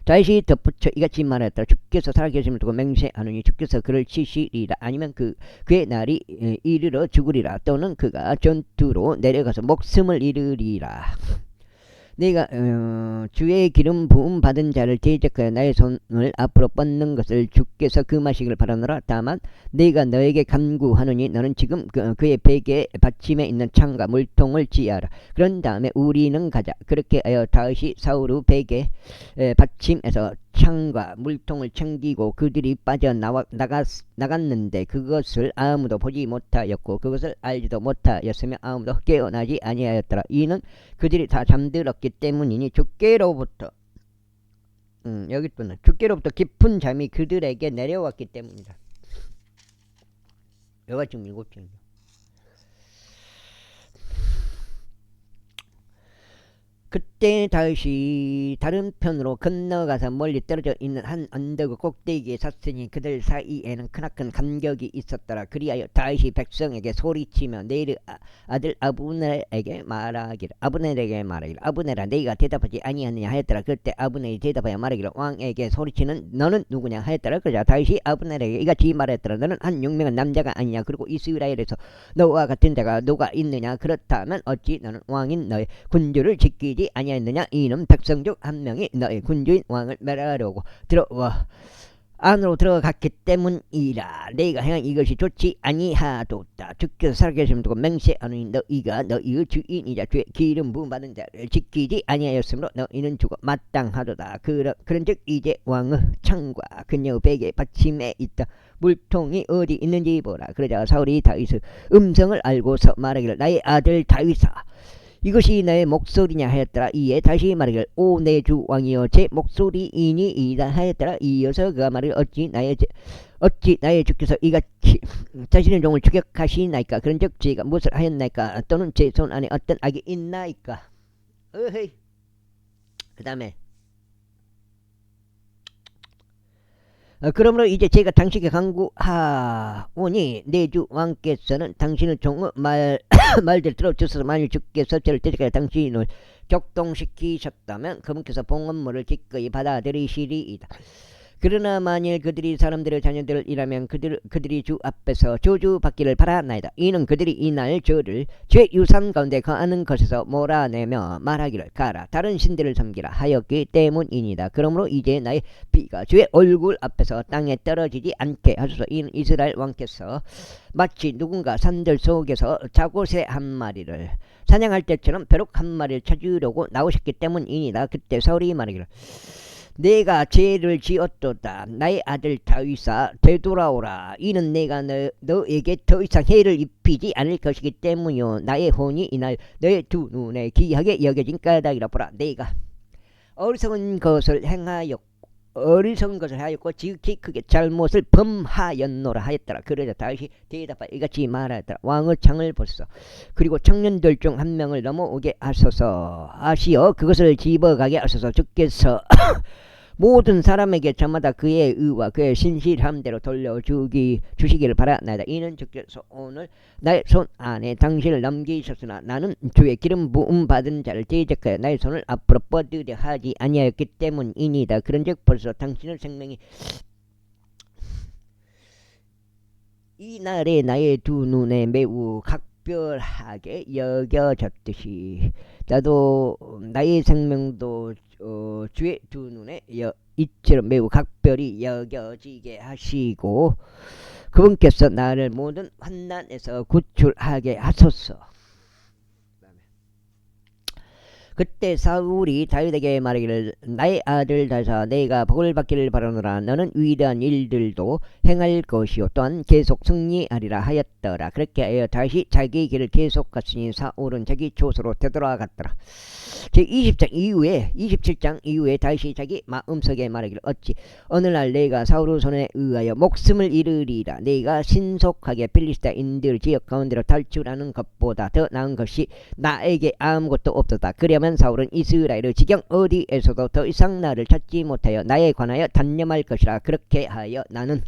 Speaker 1: 다윗이 덧붙여 이같이 말하였더라. 주께서 살아계심을 두고 맹세하노니 주께서 그를 치시리라. 아니면 그의 날이 이르러 죽으리라. 또는 그가 전투로 내려가서 목숨을 잃으리라. 내가 주의 기름 부음 받은 자를 대적하여 나의 손을 앞으로 뻗는 것을 주께서 금하시기를 바라노라. 다만 내가 너에게 간구하노니 너는 지금 그의 베개 받침에 있는 창과 물통을 지하라. 그런 다음에 우리는 가자. 그렇게 하여 다윗이 사울의 베개 받침에서 창과 물통을 챙기고 그들이 나갔는데 그것을 아무도 보지 못하였고 그것을 알지도 못하였으며 아무도 깨어나지 아니하였더라. 이는 그들이 다 잠들었기 때문이니 주께로부터 여기 또는 주께로부터 깊은 잠이 그들에게 내려왔기 때문이다. 여기가 지금 7장이죠. 그때 다시 다른 편으로 건너가서 멀리 떨어져 있는 한 언덕의 꼭대기에 섰으니 그들 사이에는 크나큰 간격이 있었더라. 그리하여 다시 백성에게 소리치며 네르 아들 아브넬에게 말하기를 아브넬아 네가 대답하지 아니하느냐 하였더라. 그때 아브넬이 대답하여 말하기를 왕에게 소리치는 너는 누구냐 하였더라. 그러자 다시 아브넬에게 이같이 말했더라. 너는 한 용맹한 남자가 아니냐. 그리고 이스라엘에서 너와 같은 자가 누가 있느냐. 그렇다면 어찌 너는 왕인 너의 군주를 지키지 아니하였느냐. 이는 백성 중 한 명이 너의 군주인 왕을 멸하려고 안으로 들어갔기 때문이라. 내가 행한 이것이 좋지 아니하도다. 주께서 살아계심을 두고 맹세하노니 너희가 너희의 주인이자 주의 기름 부음 받은 자를 지키지 아니하였으므로 너희는 죽어 마땅하도다. 그런즉 이제 왕의 창과 그녀의 베개 받침에 있다 물통이 어디 있는지 보라. 그러자 사울이 다윗의 음성을 알고서 말하기를 나의 아들 다윗아 이것이 나의 목소리냐 하였더라. 이에 다시 말하기를 오 내 주 왕이여 제 목소리이니이다 하였더라. 이어서 그가 말하기를 어찌 나의 주께서 이같이 자신의 종을 추격하시나이까. 그런즉 제가 무엇을 하였나이까. 또는 제 손 안에 어떤 악이 있나이까. 어헤이. 그 다음에 그러므로 이제 제가 당신에게 강구하오니 내 주 왕께서는 당신의 종의 말들 들어주셔서 만일 주께서 저를 대적하여 당신을 격동시키셨다면 그분께서 봉헌물을 기꺼이 받아들이시리이다. 그러나 만일 그들이 사람들의 자녀들을 일하면 그들이 주 앞에서 저주받기를 바라나이다. 이는 그들이 이날 저를 제 유산 가운데 거하는 것에서 몰아내며 말하기를 가라 다른 신들을 섬기라 하였기 때문이니다. 그러므로 이제 나의 피가 주의 얼굴 앞에서 땅에 떨어지지 않게 하소서. 이는 이스라엘 왕께서 마치 누군가 산들 속에서 자고새 한 마리를 사냥할 때처럼 벼룩 한 마리를 찾으려고 나오셨기 때문이니다. 그때 사울이 말하기를 내가 죄를 지었도다. 나의 아들 다윗아 되돌아오라. 이는 내가 너에게 더 이상 해를 입히지 않을 것이기 때문이요 나의 혼이 이날 너의 두 눈에 귀하게 여겨진 까닭이라. 보라 내가 어리석은 것을 하였고 지극히 크게 잘못을 범하였노라 하였더라. 그러자 다시 대답하여 이같이 말하였더라. 왕의 창을 보소서. 그리고 청년들 중 한 명을 넘어오게 하시어 그것을 집어가게 하소서. 주께서 모든 사람에게 저마다 그의 의와 그의 신실함대로 돌려주시기를 바라나이다. 이는 주께서 오늘 나의 손 안에 당신을 넘기셨으나 나는 주의 기름 부음 받은 자를 대적하여 나의 손을 앞으로 뻗으려 하지 아니하였기 때문이니다. 그런즉 벌써 당신의 생명이 이날에 나의 두 눈에 매우 각별하게 여겨졌듯이 나도 나의 생명도 주의 두 눈에 이처럼 매우 각별히 여겨지게 하시고 그분께서 나를 모든 환난에서 구출하게 하소서. 그때 사울이 다윗에게 말하기를 나의 아들 다윗아 내가 복을 받기를 바라노라. 너는 위대한 일들도 행할 것이요 또한 계속 승리하리라 하였더라. 그렇게 하여 다시 자기 길을 계속 갔으니 사울은 자기 초소로 되돌아갔더라. 제27장 이후에 다시 자기 마음속에 말하기를 어찌 어느날 내가 사울의 손에 의하여 목숨을 잃으리라. 내가 신속하게 필리스타인들 지역 가운데로 탈출하는 것보다 더 나은 것이 나에게 아무것도 없었다. 그러면 사울은 이스라엘의 지경 어디에서도 더 이상 나를 찾지 못하여 나에 관하여 단념할 것이라. 그렇게 하여 나는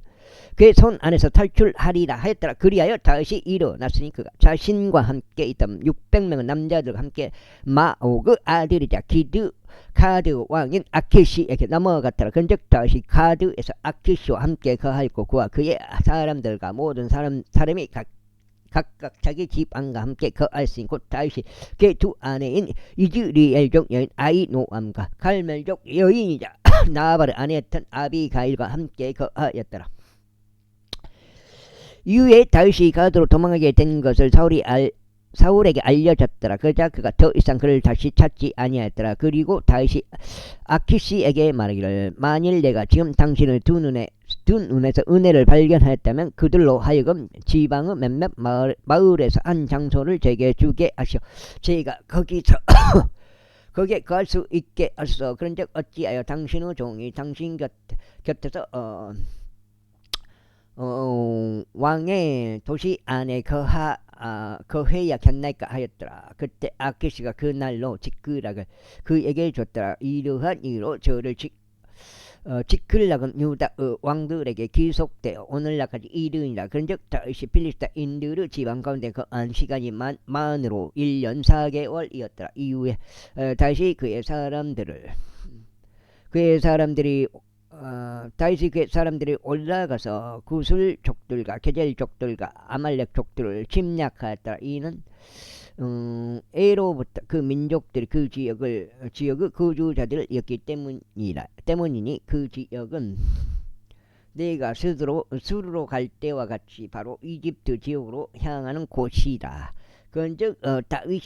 Speaker 1: 그의 손 안에서 탈출하리라 하였더라. 그리하여 다윗이 일어났으니 그가 자신과 함께 있던 600명의 남자들과 함께 마옥의 아들이자 가드 왕인 아키시에게 넘어갔더라. 그런즉 다윗이 가드에서 아키시와 함께 거하였고 그와 그의 사람들과 모든 사람이 각각 자기 집안과 함께 거하였으니 곧 다윗이 그 두 아내인 이즈리엘족 여인 아히노암과 갈멜족 여인이자 나발의 아내였던 아비가일과 함께 거하였더라. 이후에 다윗이 가드로 도망하게 된 것을 사울이 사울에게 알려졌더라. 그러자 그가 더 이상 그를 다시 찾지 아니하였더라. 그리고 다시 아키시에게 말하기를 만일 내가 지금 당신을 두 눈에서 은혜를 발견하였다면 그들로 하여금 지방의 몇몇 마을에서 한 장소를 제게 주게 하시오. 제가 거기서 거기에 갈 수 있게 하소서. 그런즉 어찌하여 당신의 종이 당신 곁에서 왕의 도시 안에 거해야 겠나이까 하였더라. 그때 아키시가 그날로 직근락을 그에게 줬더라. 이러한 이유로 저를 직근락은 유다의 왕들에게 기속되어 오늘날까지 이르니라. 그런즉 다시 필리스타인들의 지방 가운데 거한 시간이 만으로 1년 4개월이었더라. 이후에 다시 그의 사람들이 올라가서 구슬족들과 게젤족들과 아말렉족들을 침략하였더라. 이는 에로부터 그 민족들이 그 지역의 거주자들이었기 때문이니 그 지역은 내가 수르로 갈 때와 같이 바로 이집트 지역으로 향하는 곳이라. 그런즉 다윗이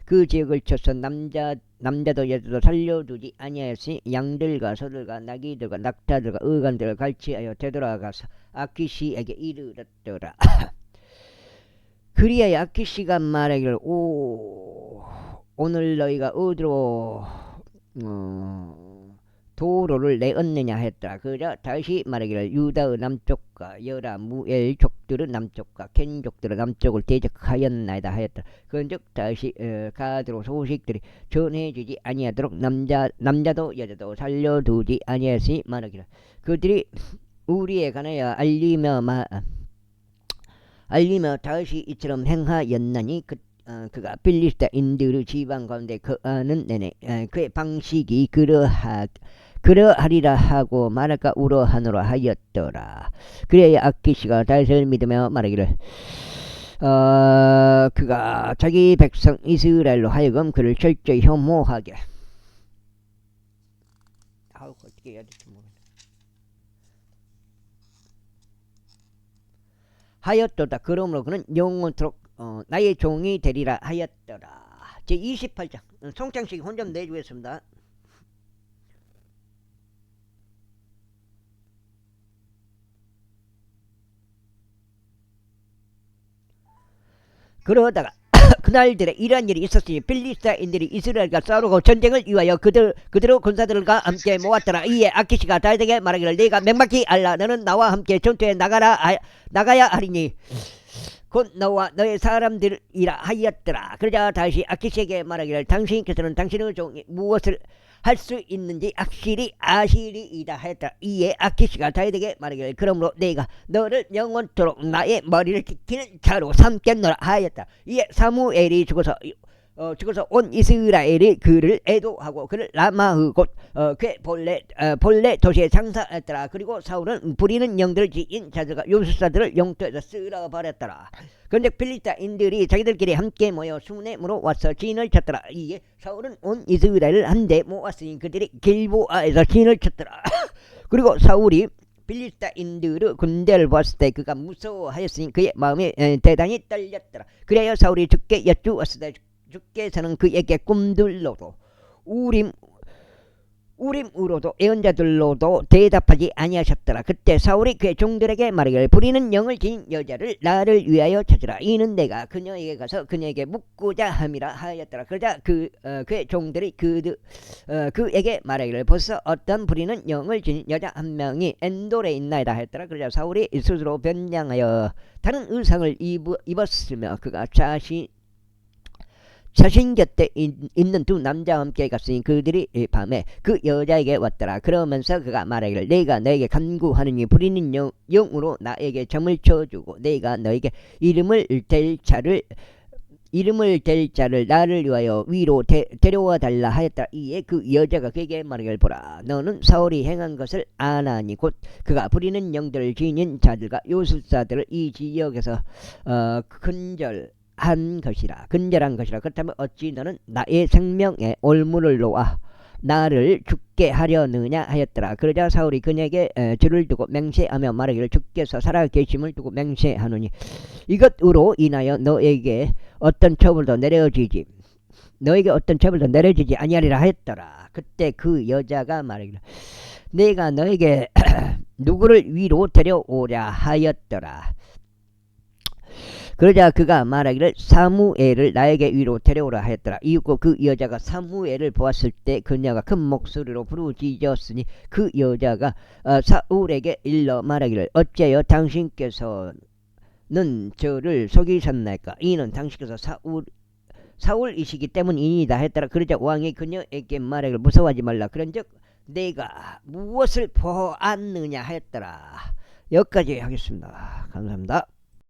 Speaker 1: 그 지역을 쳐서 남자도 여자도 살려두지 아니하였으니 양들과 소들과 나귀들과 낙타들과 의관들을 갈취하여 되돌아가서 아키시에게 이르렀더라. 그리하여 아키시가 말하기를 오늘 너희가 어디로 도로를 내었느냐 했더라. 그러자 다시 말하기를 유다의 남쪽과 여라무엘 족들의 남쪽과 켄 족들의 남쪽을 대적하였나이다 하였더라. 그런즉 다시 가드로 소식들이 전해지지 아니하도록 남자도 여자도 살려두지 아니하였으니 말하기를 그들이 우리에 관하여 알리며 다시 이처럼 행하였나니 그가 필리스타인들의 지방 가운데 거하는 내내 그의 방식이 그러하리라 하고 말할까 우러하노라 하였더라. 그래야 아키시가 다윗을 믿으며 말하기를 그가 자기 백성 이스라엘로 하여금 그를 철저히 혐오하게 어떻게 해야 될지 모르겠네. 하였도다. 그러므로 그는 영원토록 나의 종이 되리라 하였더라. 제 28장 송창식 혼좀 내주겠습니다. 그러다가 그날들에 이러한 일이 있었으니 필리스타인들이 이스라엘과 싸우고 전쟁을 위하여 그들의 군사들과 함께 모았더라. 이에 아키시가 다윗에게 말하기를 네가 명확히 알라. 너는 나와 함께 전투에 나가야 하리니 곧 너와 너의 사람들이라 하였더라. 그러자 다시 아키시에게 말하기를 당신께서는 당신의 종이 무엇을 할 수 있는지 확실히 아시리이다 하였다. 이에 아키시가 다윗에게 말하기를 그러므로 내가 너를 영원토록 나의 머리를 지키는 자로 삼겠노라 하였다. 이에 사무엘이 죽어서 온 이스라엘이 그를 애도하고 그를 라마의 곳 본래 도시에 장사했더라. 그리고 사울은 부리는 영들을 지인 자들과 요술사들을 용토에서 쓸어버렸더라. 그런데 필리스타인들이 자기들끼리 함께 모여 수넴으로 와서 진을 쳤더라. 이에 사울은 온 이스라엘을 한데 모았으니 그들이 길보아에서 진을 쳤더라. 그리고 사울이 필리스타인들의 군대를 보았을 때 그가 무서워하였으니 그의 마음이 대단히 떨렸더라. 그래야 사울이 주께 여쭈었을 때 주께서는 그에게 꿈들로도 우림으로도 예언자들로도 대답하지 아니하셨더라. 그때 사울이 그의 종들에게 말하기를 부리는 영을 지닌 여자를 나를 위하여 찾으라. 이는 내가 그녀에게 가서 그녀에게 묻고자 함이라 하였더라. 그러자 그의 종들이 그에게 말하기를 벌써 어떤 부리는 영을 지닌 여자 한 명이 엔돌에 있나이다 하였더라. 그러자 사울이 스스로 변장하여 다른 의상을 입었으며 그가 자신 곁에 있는 두 남자와 함께 갔으니 그들이 밤에 그 여자에게 왔더라. 그러면서 그가 말하기를 내가 너에게 간구하느니 부리는 영으로 나에게 점을 쳐주고 내가 너에게 이름을 댈 자를 나를 위하여 위로 데려와 달라 하였다. 이에 그 여자가 그에게 말하기를 보라 너는 사울이 행한 것을 아나니 곧 그가 부리는 영들을 지닌 자들과 요술사들을 이 지역에서 근절한 것이라. 그렇다면 어찌 너는 나의 생명에 올무를 놓아 나를 죽게 하려느냐 하였더라. 그러자 사울이 그에게 줄을 두고 맹세하며 말하기를 주께서 살아계심을 두고 맹세하노니 이것으로 인하여 너에게 어떤 처벌도 내려지지 아니하리라 하였더라. 그때 그 여자가 말하기를 내가 너에게 누구를 위로 데려오랴 하였더라. 그러자 그가 말하기를 사무엘을 나에게 위로 데려오라 하였더라. 이윽고 그 여자가 사무엘을 보았을 때 그녀가 큰 목소리로 부르짖었으니 그 여자가 사울에게 일러 말하기를 어째여 당신께서는 저를 속이셨나이까? 이는 당신께서 사울이시기 때문이니다 했더라. 그러자 왕이 그녀에게 말하기를 무서워하지 말라. 그런즉 내가 무엇을 보았느냐 하였더라. 여기까지 하겠습니다. 감사합니다.